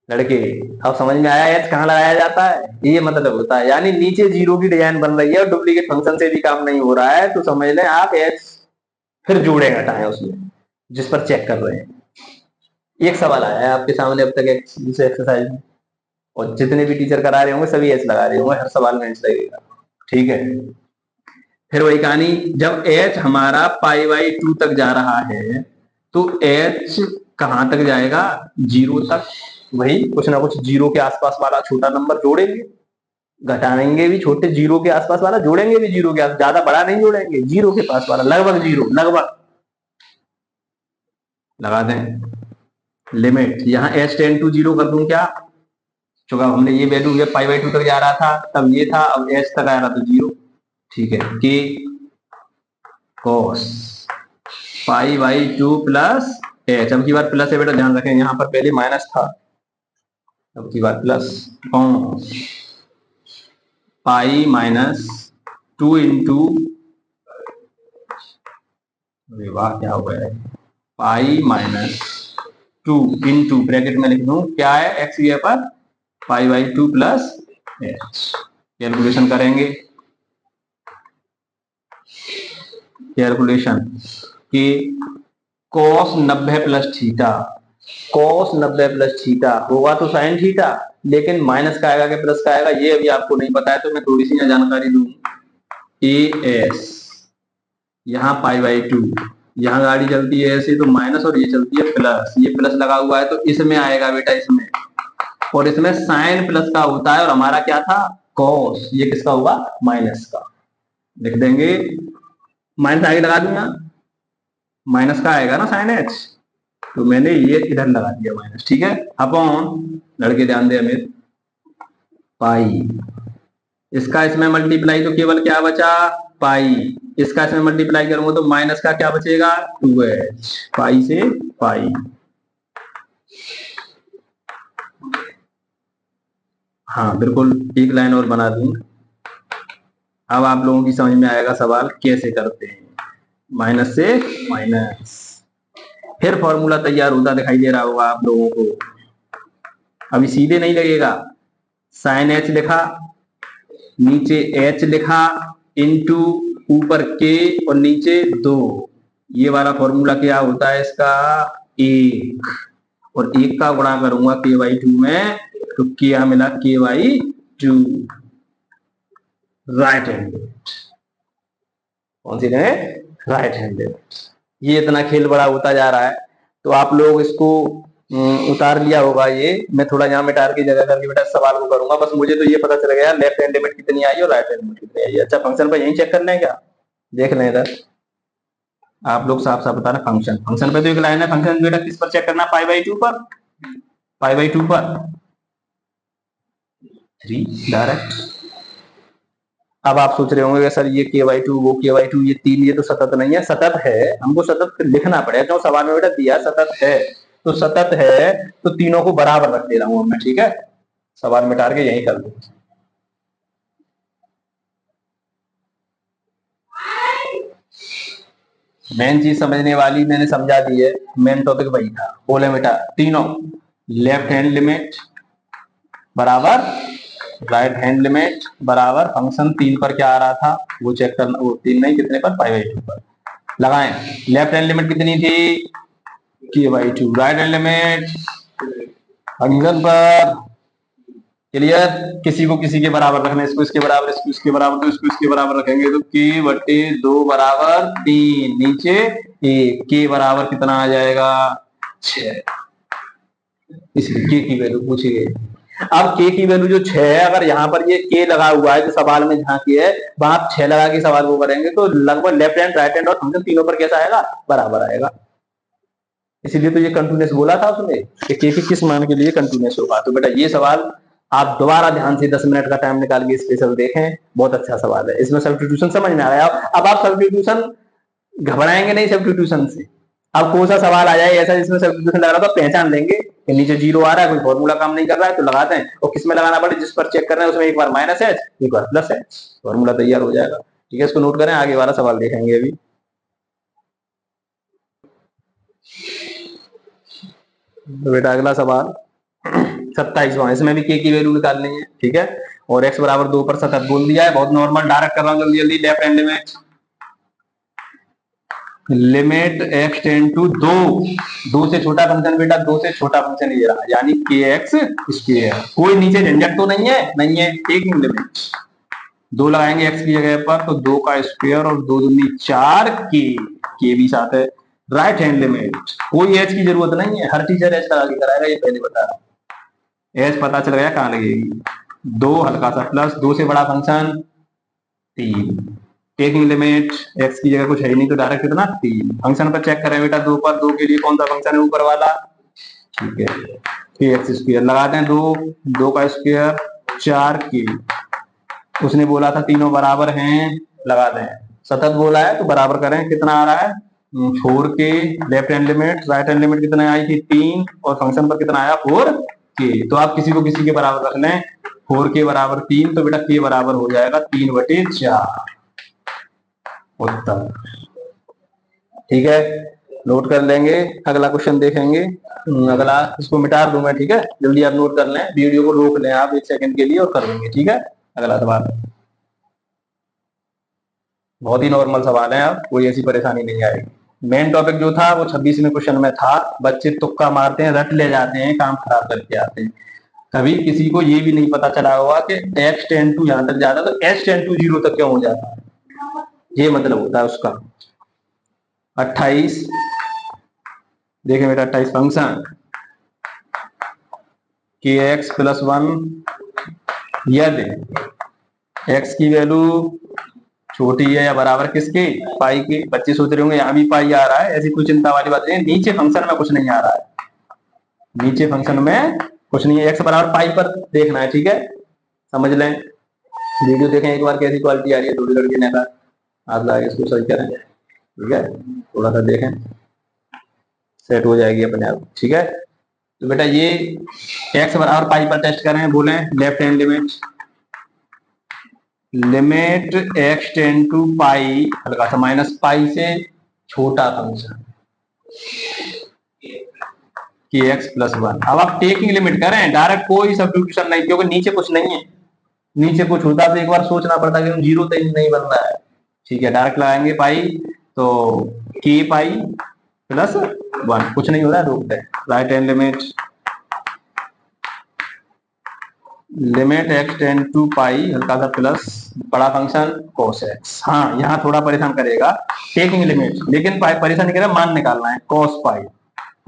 लड़के अब समझ में आया h कहाँ लगाया जाता है, ये मतलब होता है, यानी नीचे 0 की डिजाइन बन रही है और डुप्लीकेट फंक्शन से भी काम नहीं हो रहा है, तो समझ लें आप h फिर जोड़े घटाएं उसमें, जिस पर चेक कर रहे हैं। एक सवाल आया है आपके सामने अब तक एक्सरसाइज में, और जितने भी टीचर करा रहे होंगे सभी एच लगा रहे होंगे, हर सवाल में एच लगेगा, ठीक है। फिर वही कहानी, जब एच हमारा पाई बाई 2 तक जा रहा है तो एच कहां तक जाएगा 0 तक, वही कुछ ना कुछ 0 के आसपास वाला छोटा नंबर जोड़ेंगे, घटाएंगे भी छोटे 0 के आसपास वाला, जोड़ेंगे भी 0 के आसपास, ज्यादा बड़ा नहीं जोड़ेंगे, 0 के पास वाला, लगभग 0, लगभग लगा दें लिमिट, यहाँ h टेन टू 0 कर दूं क्या, चूंकि हमने ये वैल्यू ये पाई बाई 2 तक जा रहा था तब ये था, अब h तक आ रहा तो 0, ठीक है, k cos pi by 2 plus h, अब की बार प्लस है बेटा, ध्यान रखें यहाँ पर पहले माइनस था, अब की बार प्लस, पाई माइनस 2 इंटू, वाह क्या हो गया है, पाई माइनस 2 इंटू ब्रैकेट में लिख दूं क्या है x ये पर पाई बाई 2 प्लस h, कैलकुलेशन करेंगे, कैलकुलेशन कि cos 90 plus theta, cos 90 plus theta होगा तो साइन थीटा, लेकिन माइनस का आएगा कि प्लस का आएगा ये अभी आपको नहीं पता है, तो मैं थोड़ी सी जानकारी दूं, as यहाँ पाई बाई 2, यहाँ गाड़ी चलती है ऐसे तो माइनस और ये चलती है प्लस, ये प्लस लगा हुआ है तो इसमें आएगा बेटा इसमें, और इसमें साइन प्लस का होता है और हमारा क्या था कॉस, ये किसका होगा माइनस का, लिख देंगे माइनस आगे लगा दूंगा, माइनस का आएगा ना साइन एच, तो मैंने ये इधर लगा दिया माइनस, ठीक है, अपॉन, लड़के ध्यान दे अमित, पाई, इसका इसमें मल्टीप्लाई तो केवल क्या बचा पाई, इसका इसमें मल्टीप्लाई करूंगा तो माइनस का क्या बचेगा 2h, पाई से पाई, हाँ बिल्कुल, एक लाइन और बना दूं। अब आप लोगों की समझ में आएगा सवाल कैसे करते हैं। माइनस से माइनस, फिर फॉर्मूला तैयार होता दिखाई दे रहा होगा आप लोगों को। अभी सीधे नहीं लगेगा, साइन एच लिखा, नीचे एच लिखा, इनटू ऊपर के और नीचे 2। ये वाला फॉर्मूला क्या होता है इसका, एक, और एक का गुणा करूंगा के बाई 2 में, तो क्या मिला के बाई 2, राइट हैंडेड। कौन सी है, राइट हैंडेड। ये इतना खेल बड़ा होता जा रहा है, तो आप लोग इसको उतार लिया होगा। ये मैं थोड़ा यहाँ मिटार की जगह करके बेटा सवाल को करूंगा। बस मुझे तो ये पता चल गया लेफ्ट हैंड लिमिट कितनी आई और राइट हैंड लिमिट कितनी आई। अच्छा फंक्शन पर यही चेक करना है क्या, देख लें इधर। आप लोग साफ साफ बता रहे फंक्शन, फंक्शन पे तो एक लाइन है, फंक्शन बेटा किस पर चेक करना, पाई बाई 2 पर, पाई बाई 2 पर 3 डायरेक्ट। अब आप सोच रहे होंगे सर ये के बाई 2 वो के बाई 2 ये 3 ये तो सतत नहीं है। सतत है, हमको सतत लिखना पड़ेगा क्यों, सवाल में बेटा दिया सतत है, तो सतत है तो तीनों को बराबर रख दे रहा हूं मैं, ठीक है। सवाल मिटा के यही कर दो। मेन चीज समझने वाली मैंने समझा दी है, मेन टॉपिक वही था। बोले बेटा तीनों, लेफ्ट हैंड लिमिट बराबर राइट हैंड लिमिट बराबर फंक्शन 3 पर क्या आ रहा था वो चेक करना, वो 3 नहीं कितने पर, पाई बाई 2 पर लगाएं। लेफ्ट हैंड लिमिट कितनी थी, के by 2, right hand limit function पर, क्लियर। किसी को किसी के बराबर रखना, इसको इसके बराबर, इसको इसके बराबर, तो इसको इसके बराबर रखेंगे तो के बटे 2 बराबर 3, नीचे एक, के बराबर कितना आ जाएगा 6, इसलिए के की वैल्यू पूछी गई। अब के की वैल्यू जो 6 है, अगर यहाँ पर ये के लगा हुआ है जो सवाल में जहां की है वहां आप 6 लगा के सवाल को करेंगे तो लगभग लेफ्ट हैंड राइट हैंड और फंक्शन तीनों पर कैसा आएगा, बराबर आएगा। इसीलिए तो ये कंटिन्यूस बोला था उसने कि के किस मान के लिए कंटिन्यूस होगा। तो बेटा ये सवाल आप दोबारा ध्यान से 10 मिनट का टाइम निकाल के स्पेशल देखें, बहुत अच्छा सवाल है। इसमें सब्स्टिट्यूशन समझ में आया। अब आप सब्स्टिट्यूशन घबराएंगे नहीं सब्स्टिट्यूशन से। अब कौन सा सवाल आ जाए ऐसा जिसमें सब्स्टिट्यूशन लग रहा था, पहचान लेंगे कि नीचे जीरो आ रहा है, कोई फॉर्मूला काम नहीं कर रहा है तो लगाते हैं, और किसमें लगाना पड़े जिस पर चेक कर रहे हैं उसमें एक बार माइनस एच एक बार प्लस एच, फॉर्मूला तैयार हो जाएगा। ठीक है, इसको नोट करें, आगे वाला सवाल देखेंगे अभी। तो बेटा अगला सवाल 27वां, इसमें भी के की वैल्यू निकालनी है, ठीक है। और x बराबर 2 पर सतत बोल दिया है, बहुत नॉर्मल डायरेक्ट कर रहा हूं जल्दी जल्दी। Left hand limit, limit x tend to 2 से छोटा फंक्शन बेटा, 2 से छोटा फंक्शन ये रहा, यानी के एक्स स्क्वायर। कोई नीचे झंझट तो नहीं है, नहीं है, टेकिंग लिमिट 2 लगाएंगे x की जगह पर तो 2 का स्क्वायर और 2 दूनी 4 के भी साथ है। राइट हैंड लिमिट, कोई एच की जरूरत नहीं है, हर टीचर एच लगा के कराएगा, ये पहले बता रहा हूं। एच पता चल गया कहां लगेगी, 2 हल्का सा प्लस, 2 से बड़ा फंक्शन 3, टेकिंग लिमिट x की जगह कुछ है ही नहीं तो डायरेक्ट कितना 3। फंक्शन पर चेक करें बेटा, 2 पर, 2 के लिए कौन सा फंक्शन है ऊपर वाला, ठीक है, के एक्स स्क्वायर लगाते हैं, 2 का स्क्वायर 4 के, उसने बोला था तीनों बराबर हैं, लगा दें, सतत बोला है तो बराबर करें, कितना आ रहा है 4 के। Left hand limit, right hand limit कितना आई थी 3, और फंक्शन पर कितना आया 4 के। तो आप किसी को किसी के बराबर रख लें, 4 के बराबर 3, तो बेटा के बराबर हो जाएगा 3/4 उत्तर। ठीक है, नोट कर लेंगे, अगला क्वेश्चन देखेंगे। अगला इसको मिटा दूं मैं, ठीक है, जल्दी आप नोट कर लें, वीडियो को रोक लें आप 1 सेकंड के लिए और कर लेंगे, ठीक है। अगला सवाल बहुत ही नॉर्मल सवाल है, अब कोई ऐसी परेशानी नहीं आएगी। मेन टॉपिक जो था वो 26वें क्वेश्चन में था, बच्चे तुक्का मारते हैं, रट ले जाते हैं, काम खराब करके आते हैं। कभी किसी को ये भी नहीं पता चला होगा कि x टेंड टू यहां तक जाता तो h टेंड टू 0 तक क्यों हो जाता है, ये मतलब होता है उसका। 28 देखें बेटा, 28 फंक्शन के एक्स प्लस 1 यदि x की वैल्यू छोटी है या बराबर किसके, पाई के। बच्चे सोच रहे होंगे यहाँ भी पाई आ रहा है, ऐसी कोई चिंता वाली बात नहीं, नीचे फंक्शन में कुछ नहीं आ रहा है, नीचे फंक्शन में कुछ नहीं है, x बराबर पाई पर देखना है, ठीक है, समझ लें। वीडियो देखें एक बार कैसी क्वालिटी आ रही है, थोड़ी लड़की ने कहा हाथ लगा के इसको सही करें, ठीक है, थोड़ा सा देखें, सेट हो जाएगी अपने आप, ठीक है। तो बेटा ये एक्स बराबर पाई पर टेस्ट करें, बोले left hand limit, limit x tend to pi हल्का सा माइनस पाई से छोटा फंक्शन कि एक्स प्लस वन। अब आप टेकिंग लिमिट करें, डायरेक्ट कोई सब्स्टिट्यूशन नहीं, क्योंकि नीचे कुछ नहीं है। नीचे कुछ होता तो एक बार सोचना पड़ता कि जीरो तो नहीं बन रहा है। ठीक है, डायरेक्ट लगाएंगे पाई, तो के पाई प्लस वन, कुछ नहीं हो रहा है, रोक दें। Right hand limit, limit x tend to pi हल्का सा प्लस बड़ा फंक्शन cos x। हाँ, यहाँ थोड़ा परेशान करेगा टेकिंग लिमिट, लेकिन परेशान नहीं करेगा, मान निकालना है cos पाई।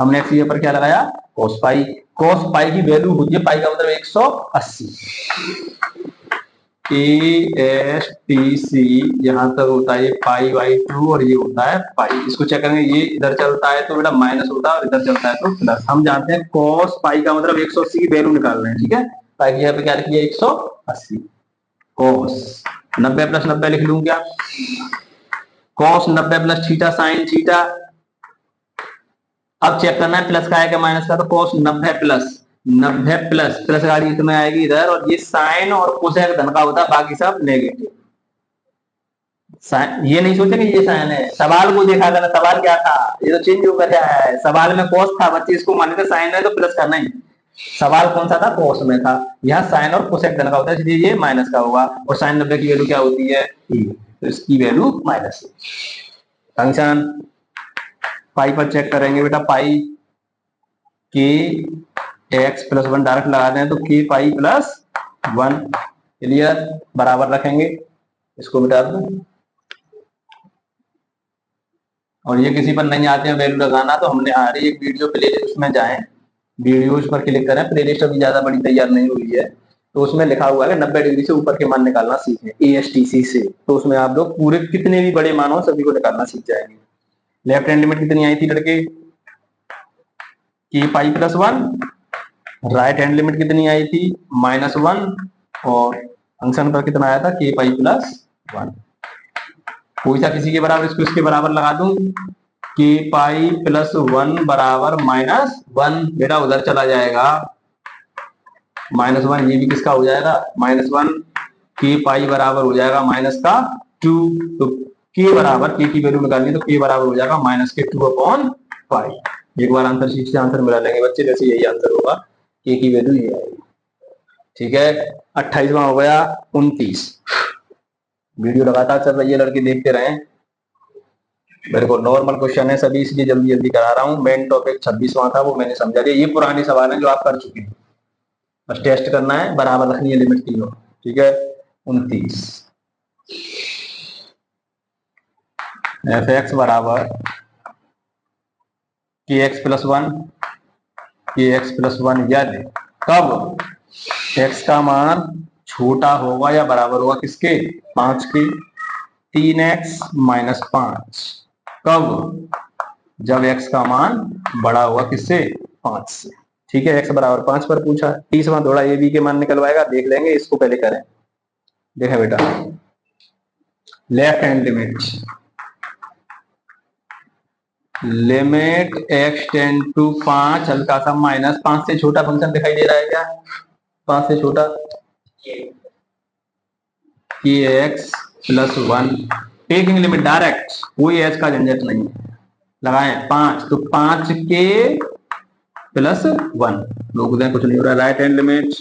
हमने एक्स पर क्या लगाया, cos पाई। cos पाई की वैल्यू होती है, पाई का मतलब 180। ASTC यहाँ तक होता है पाई बाई 2 और ये होता है पाई। इसको चेक करेंगे, ये इधर चलता है तो बेटा माइनस होता है और इधर चलता है तो प्लस। हम जानते हैं cos पाई का मतलब 180 की वैल्यू निकाल रहे हैं। ठीक है, पाई की यहाँ पे क्या लिखिए 180। cos 90 प्लस 90 लिख लूं क्या, cos 90 plus theta sine theta. अब चेक करना है प्लस का है क्या माइनस का, तो cos 90 प्लस प्लस गाड़ी इसमें आएगी इधर, और ये साइन और कोसेक धन का होता है, बाकी सब नेगेटिव। ये नहीं सोचे कि ये साइन है, सवाल को देखा था, सवाल क्या था, ये तो चेंज हो गया है। सवाल में cos था, बच्चे इसको माने थे साइन है तो प्लस करना ही। सवाल कौन सा था, cos में था। यहाँ साइन और कोसेक धन का होता है, इसलिए ये माइनस का होगा। और साइन 90 की वैल्यू क्या होती है, तो इसकी वैल्यू माइनस। फंक्शन पाई पर चेक करेंगे बेटा, पाई के एक्स प्लस वन डायरेक्ट लगा दें तो के पाई प्लस वन। क्लियर, बराबर रखेंगे, इसको मिटा दो। और ये किसी पर नहीं आते हैं वैल्यू लगाना, तो हमने हर एक वीडियो प्लेलिस्ट में जाएं, वीडियोज पर क्लिक करें। प्लेलिस्ट अभी ज्यादा बड़ी तैयार नहीं हुई है, तो उसमें लिखा हुआ है 90 डिग्री से ऊपर के मान निकालना सीखें ASTC से। तो उसमें आप लोग पूरे कितने भी बड़े मान हो सभी को निकालना सीख जाएंगे। लेफ्ट हैंड लिमिट कितनी आई थी लड़के, के pi plus one. Right hand limit कितनी आई थी, माइनस वन। और फंक्शन पर कितना आया था, के पाई प्लस वन। कोई सा किसी के बराबर, इसको इसके बराबर लगा दूं, के पाई प्लस वन बराबर माइनस वन। बेटा उधर चला जाएगा माइनस वन, ये भी किसका हो जाएगा माइनस वन। के पाई बराबर हो जाएगा माइनस का 2। तो के बराबर, के की वैल्यू निकालनी, तो के बराबर हो जाएगा माइनस के 2 अपॉन पाई। एक बार आंसर शीट से आंसर मिला लेंगे बच्चे, जैसे यही आंसर होगा, के की वैल्यू ये आएगी। ठीक है, 28वां हो गया 29। वीडियो लगातार चल रही है, लड़के देखते रहें। मेरे को नॉर्मल क्वेश्चन है सभी, इसलिए जल्दी जल्दी करा रहा हूँ। मेन टॉपिक 26वां था, वो मैंने समझा दिया। ये पुराने सवाल हैं जो आप कर चुके हैं, बस टेस्ट करना है, बराबर रखनी है लिमिट तीनों। ठीक है, 29 एफ एक्स बराबर के एक्स प्लस वन, के एक्स प्लस वन, यदि कब एक्स का मान छोटा होगा या बराबर होगा किसके, 5 के, 3x माइनस 5। कब, जब x का मान बड़ा होगा किससे, 5 से। ठीक है, x बराबर 5 पर पूछा। 30वां थोड़ा ए बी के मान निकलवाएगा, देख लेंगे, इसको पहले करें। देखें बेटा, left hand limit, limit x tend to 5 हल्का सा माइनस 5 से छोटा फंक्शन दिखाई दे रहा है क्या, 5 से छोटा, कि x plus one. Taking limit direct, कोई एच का झंझट नहीं लगाएं, 5 तो 5 के प्लस वन, रोक दें, कुछ नहीं हो रहा। Right hand limit,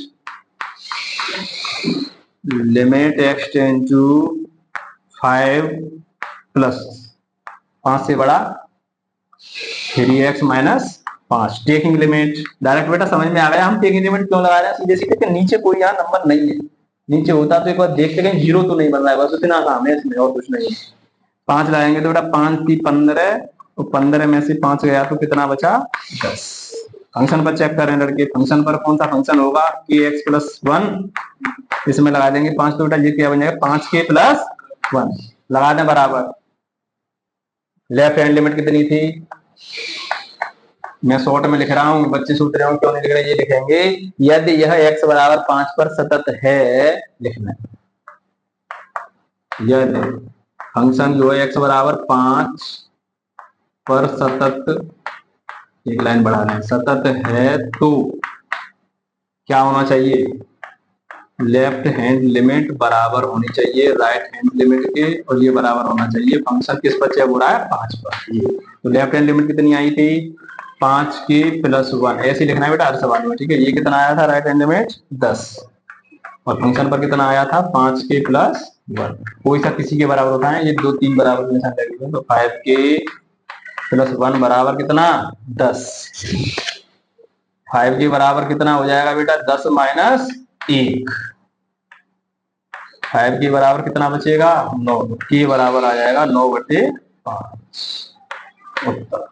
limit x tend to 5 plus 5 से बड़ा 3x minus 5। Taking limit direct बेटा समझ में आ गया हम टेकिंग लिमिट क्यों लगा रहे हैं, सीधे सीधे, नीचे कोई यहाँ नंबर नहीं है। नीचे होता तो एक बार देखते कहीं जीरो तो नहीं बन रहा है, बस इतना काम है इसमें, और कुछ नहीं। 5 लगाएंगे तो बेटा 5 की 15, तो 15 में से 5 गया तो कितना बचा, 10। फंक्शन पर चेक करें लड़के, फंक्शन पर कौन सा फंक्शन होगा, के एक्स प्लस वन। इसमें लगा देंगे 5, तो बेटा ये क्या बन जाएगा, 5 के प्लस वन। लगा दें बराबर। लेफ्ट हैंड लिमिट कितनी थी, मैं शॉर्ट में लिख रहा हूँ, बच्चे सूट रहे हो क्यों नहीं लिख रहे, ये लिखेंगे यदि यह x बराबर 5 पर सतत है, लिखना यदि फंक्शन जो है x बराबर 5 पर सतत एक लाइन बढ़ा रहे हैं, सतत है तो क्या होना चाहिए, लेफ्ट हैंड लिमिट बराबर होनी चाहिए राइट हैंड लिमिट के, और ये बराबर होना चाहिए फंक्शन किस पर चेक हो रहा है, 5 पर। ये तो लेफ्ट हैंड लिमिट कितनी आई थी, 5 के प्लस 1, ऐसे लिखना है बेटा हर सवाल में, ठीक है। ये कितना आया था राइट हैंड लिमिट 10, और फंक्शन पर कितना आया था 5 के प्लस 1। कोई सा किसी के बराबर होता है, ये 2 3 बराबर के निशान लगेंगे, तो 5 के प्लस 1 बराबर कितना 10। 5 के बराबर कितना हो जाएगा बेटा 10 माइनस 1, 5 के बराबर कितना बचेगा 9, के बराबर आ जाएगा 9/5 उत्तर।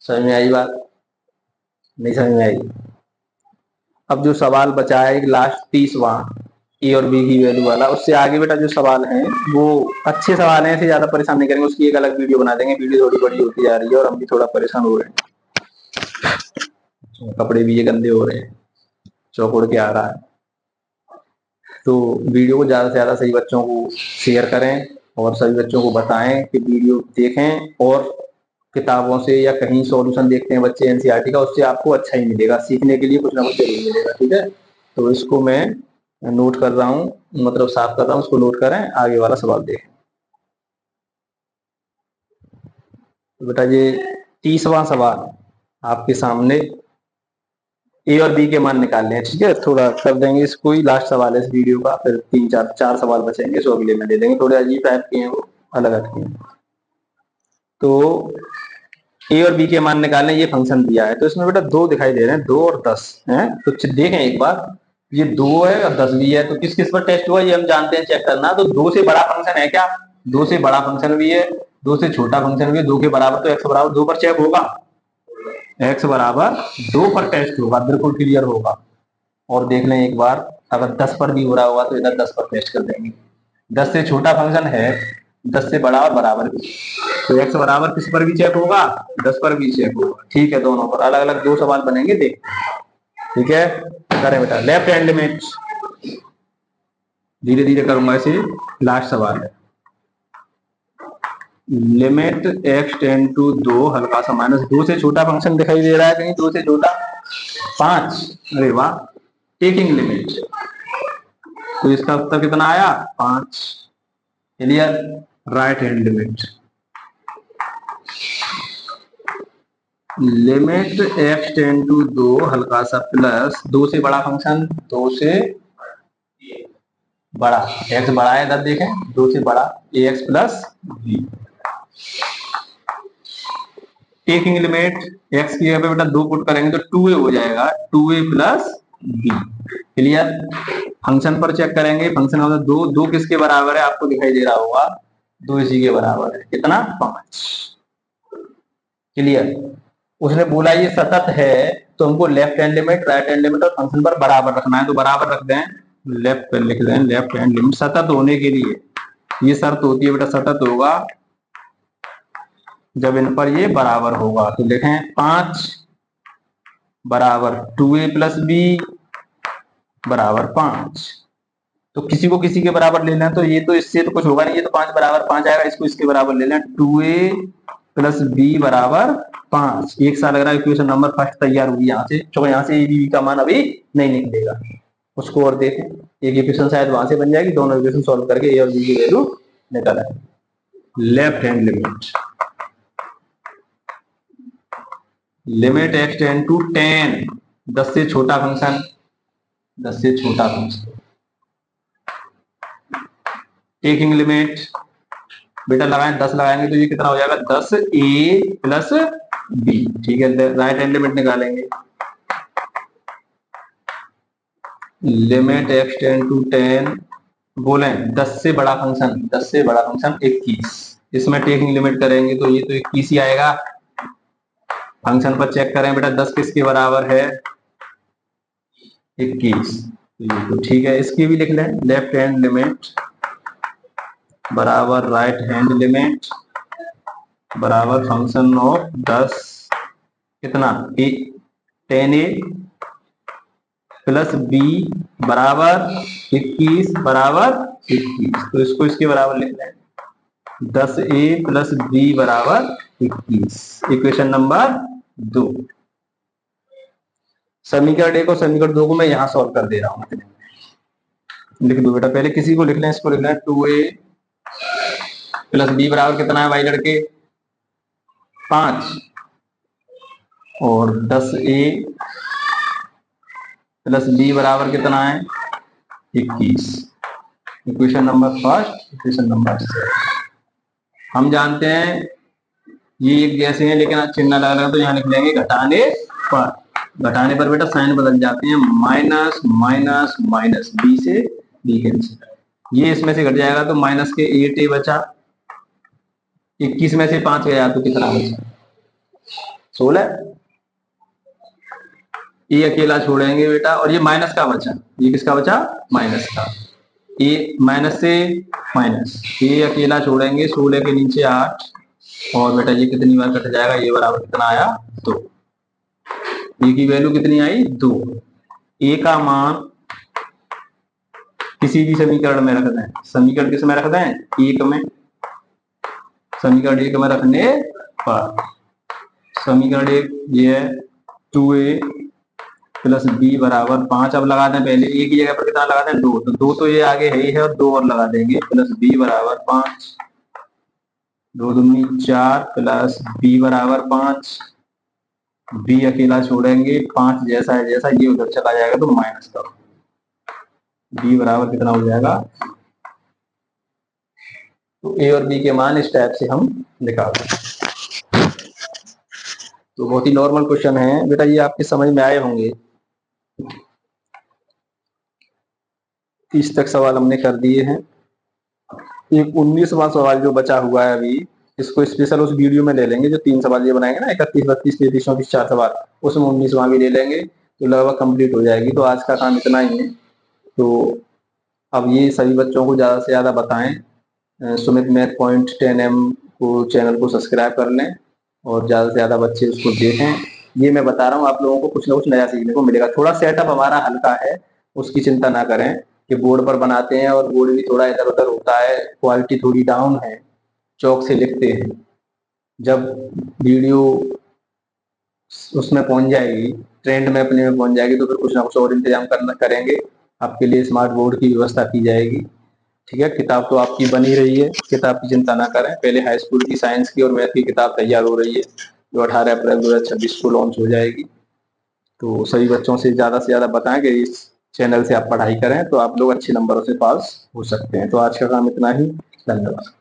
समझ में आई बात, नहीं समझ में आई। अब जो सवाल बचा है लास्ट 30वां ए और बी की वैल्यू वाला, उससे आगे बेटा जो सवाल हैं वो अच्छे सवाल हैं, ऐसे ज्यादा परेशान नहीं करेंगे, उसकी एक अलग वीडियो बना देंगे। वीडियो थोड़ी बड़ी होती जा रही है और हम भी थोड़ा परेशान हो रहे हैं, कपड़े भी ये गंदे हो रहे हैं, चौक उड़ के आ रहा है। तो वीडियो को ज्यादा से ज्यादा सही बच्चों को शेयर करें और सभी बच्चों को बताएं कि वीडियो देखें, और किताबों से या कहीं सॉल्यूशन देखते हैं बच्चे एनसीईआरटी का, उससे आपको अच्छा ही मिलेगा, सीखने के लिए कुछ ना कुछ जरूर मिलेगा, ठीक है। तो इसको मैं नोट कर रहा हूँ, मतलब साफ कर रहा हूँ, उसको नोट करें, आगे वाला सवाल देखें। तो बेटा ये 30वां सवाल आपके सामने, ए और बी के मान निकालने हैं, ठीक है। थोड़ा कर देंगे इसको ही, लास्ट सवाल है इस वीडियो का, फिर 3 4 सवाल बचेंगे, सो अगले में दे देंगे, थोड़े अजीब टाइप के हैं वो, अलग हटके हैं। तो ए और बी के मान निकालने, ये फंक्शन दिया है, तो इसमें बेटा 2 दिखाई दे रहे हैं, 2 और 10 है। तो देखें एक बार, ये 2 है और 10 भी है, तो किस किस पर टेस्ट हुआ ये हम जानते हैं, चेक करना। तो 2 से बड़ा फंक्शन है क्या, 2 से बड़ा फंक्शन भी है, 2 से छोटा फंक्शन भी है, 2 के बराबर, तो x बराबर 2 पर चेक होगा, x बराबर 2 पर टेस्ट होगा, बिल्कुल क्लियर होगा। और देख लें एक बार, अगर 10 पर भी हो रहा होगा तो इधर 10 पर टेस्ट कर देंगे। 10 से छोटा फंक्शन है, 10 से बड़ा और बराबर भी, तो x बराबर किस पर भी चेक होगा, 10 पर भी चेक होगा, ठीक है। दोनों पर अलग अलग 2 सवाल बनेंगे, देख, ठीक है। करें बेटा लेफ्ट हैंड लिमिट, धीरे धीरे करूंगा इसे, लास्ट सवाल है। लिमिट x टेंड टू 2 हल्का सा माइनस, 2 से छोटा फंक्शन दिखाई दे रहा है कहीं, 2 से छोटा 5, अरे वाह, टेकिंग लिमिट, तो इसका उत्तर कितना आया 5, clear. Right hand limit, limit x tend to 2 हल्का सा प्लस 2 से बड़ा फंक्शन, 2 से बड़ा, x बड़ा है इधर देखें, 2 से बड़ा ax plus b, taking limit x की जगह पे बेटा 2 पुट करेंगे तो 2a हो जाएगा, 2a plus b, clear. Function पर चेक करेंगे, फंक्शन का 2 किसके बराबर है, आपको दिखाई दे रहा होगा 2 इसी के बराबर है, कितना 5, क्लियर। उसने बोला ये सतत है, तो हमको left hand limit right hand limit और फंक्शन पर बराबर रखना है, तो बराबर रख दें, लेफ्ट पर लिख दें, लेफ्ट हैंड लिमिट सतत होने के लिए ये शर्त होती है बेटा, सतत होगा जब इन पर ये बराबर होगा। तो लिखें 5 बराबर 2a प्लस b बराबर 5, तो किसी को किसी के बराबर ले लें, तो ये तो इससे तो कुछ होगा नहीं, ये तो 5 बराबर 5 आएगा, इसको इसके बराबर ले लें, 2a प्लस b बराबर 5। एक सा लग रहा है इक्वेशन नंबर फर्स्ट तैयार हुई यहाँ से, क्योंकि यहाँ से ए बी का मान अभी नहीं निकलेगा, उसको और देखें, एक इक्वेशन शायद वहां से बन जाएगी, दोनों इक्वेशन सॉल्व करके ए और बी की वैल्यू निकाला है। Left hand limit, limit x tend to 10, 10 से छोटा फंक्शन, 10 से छोटा फंक्शन, टेकिंग लिमिट बेटा लगाएं 10 लगाएंगे तो ये कितना हो जाएगा 10a प्लस b, ठीक है। राइट हैंड लिमिट निकालेंगे, लिमिट x टेंड टू 10, बोले 10 से बड़ा फंक्शन, 10 से बड़ा फंक्शन 21, इसमें टेकिंग लिमिट करेंगे तो ये तो 21 ही आएगा। फंक्शन पर चेक करें बेटा 10 किसके बराबर है 21, तो ठीक है, इसकी भी लिख लें, लेफ्ट हैंड लिमिट बराबर राइट हैंड लिमिट बराबर फंक्शन ऑफ 10 कितना 10a प्लस b बराबर 21 बराबर 21, तो इसको इसके बराबर लिख लें, 10a प्लस b बराबर 21। Equation number 2। समीकरण 1 और समीकरण 2 को मैं यहां सॉल्व कर दे रहा हूं। लिख दो बेटा, पहले किसी को लिख लें, इसको लिख लें 2a प्लस बी बराबर कितना है भाई लड़के 5 और 10a प्लस बी बराबर कितना है 21। Equation number first, equation number second. हम जानते हैं ये एक जैसे हैं लेकिन आज चिन्ह अलग अलग, तो यहाँ लिख लेंगे घटाने पर। घटाने पर बेटा साइन बदल जाते हैं, माइनस माइनस माइनस, बी से बी कैंसिल। ये इसमें से घट जाएगा तो माइनस के 8a बचा, 21 में से 5 गया तो कितना बचा 16। ये अकेला छोड़ेंगे बेटा, और ये माइनस का बचा, ये किसका बचा माइनस का, ये माइनस से माइनस, ये अकेला छोड़ेंगे, 16 के नीचे 8, और बेटा ये कितनी बार कट जाएगा, ये बराबर कितना आया 2। ये की वैल्यू कितनी आई 2। ए का मान किसी भी समीकरण में रख दें, समीकरण किस में रख दें 1 में, समीकरण 1 में रखने पर समीकरण 1 ये है 2a प्लस बी बराबर 5। अब लगा दें, पहले ए की जगह पर कितना लगा दें 2, तो 2 तो ये आगे है ही है, और 2 और लगा देंगे, प्लस बी बराबर 5, 2 दूनी 4 प्लस बी बराबर 5, बी अकेला छोड़ेंगे, 5 जैसा है जैसा ये उधर चला जाएगा तो माइनस का, बी बराबर कितना हो जाएगा। तो ए और बी के मान इस टाइप से हम निकाल सकते हैं। तो बहुत ही नॉर्मल क्वेश्चन है बेटा, ये आपके समझ में आए होंगे। 30 तक सवाल हमने कर दिए हैं। एक 19वां सवाल जो बचा हुआ है अभी, इसको स्पेशल उस वीडियो में ले लेंगे जो 3 सवाल ये बनाएंगे ना, 31, 32, 33, 34, 4 सवाल, उसमें 19वां भी ले लेंगे तो लगभग कंप्लीट हो जाएगी। तो आज का काम इतना ही है। तो अब ये सभी बच्चों को ज़्यादा से ज़्यादा बताएं, सुमित मैथ पॉइंट 10M को चैनल को सब्सक्राइब कर लें और ज़्यादा से ज़्यादा बच्चे उसको देखें। ये मैं बता रहा हूँ आप लोगों को कुछ ना कुछ नया सीखने को मिलेगा। थोड़ा सेटअप हमारा हल्का है, उसकी चिंता ना करें कि बोर्ड पर बनाते हैं और बोर्ड भी थोड़ा इधर उधर होता है, क्वालिटी थोड़ी डाउन है, चौक से लिखते हैं। जब वीडियो उसमें पहुंच जाएगी, ट्रेंड में अपने में पहुंच जाएगी, तो फिर कुछ ना कुछ और इंतजाम करेंगे, आपके लिए स्मार्ट बोर्ड की व्यवस्था की जाएगी। ठीक है, किताब तो आपकी बनी रही है, किताब की चिंता ना करें। पहले हाई स्कूल की साइंस की और मैथ की किताब तैयार हो रही है जो 18 अप्रैल 2026 को लॉन्च हो जाएगी। तो सभी बच्चों से ज्यादा बताएं कि इस चैनल से आप पढ़ाई करें तो आप लोग अच्छे नंबरों से पास हो सकते हैं। तो आज का काम इतना ही, धन्यवाद।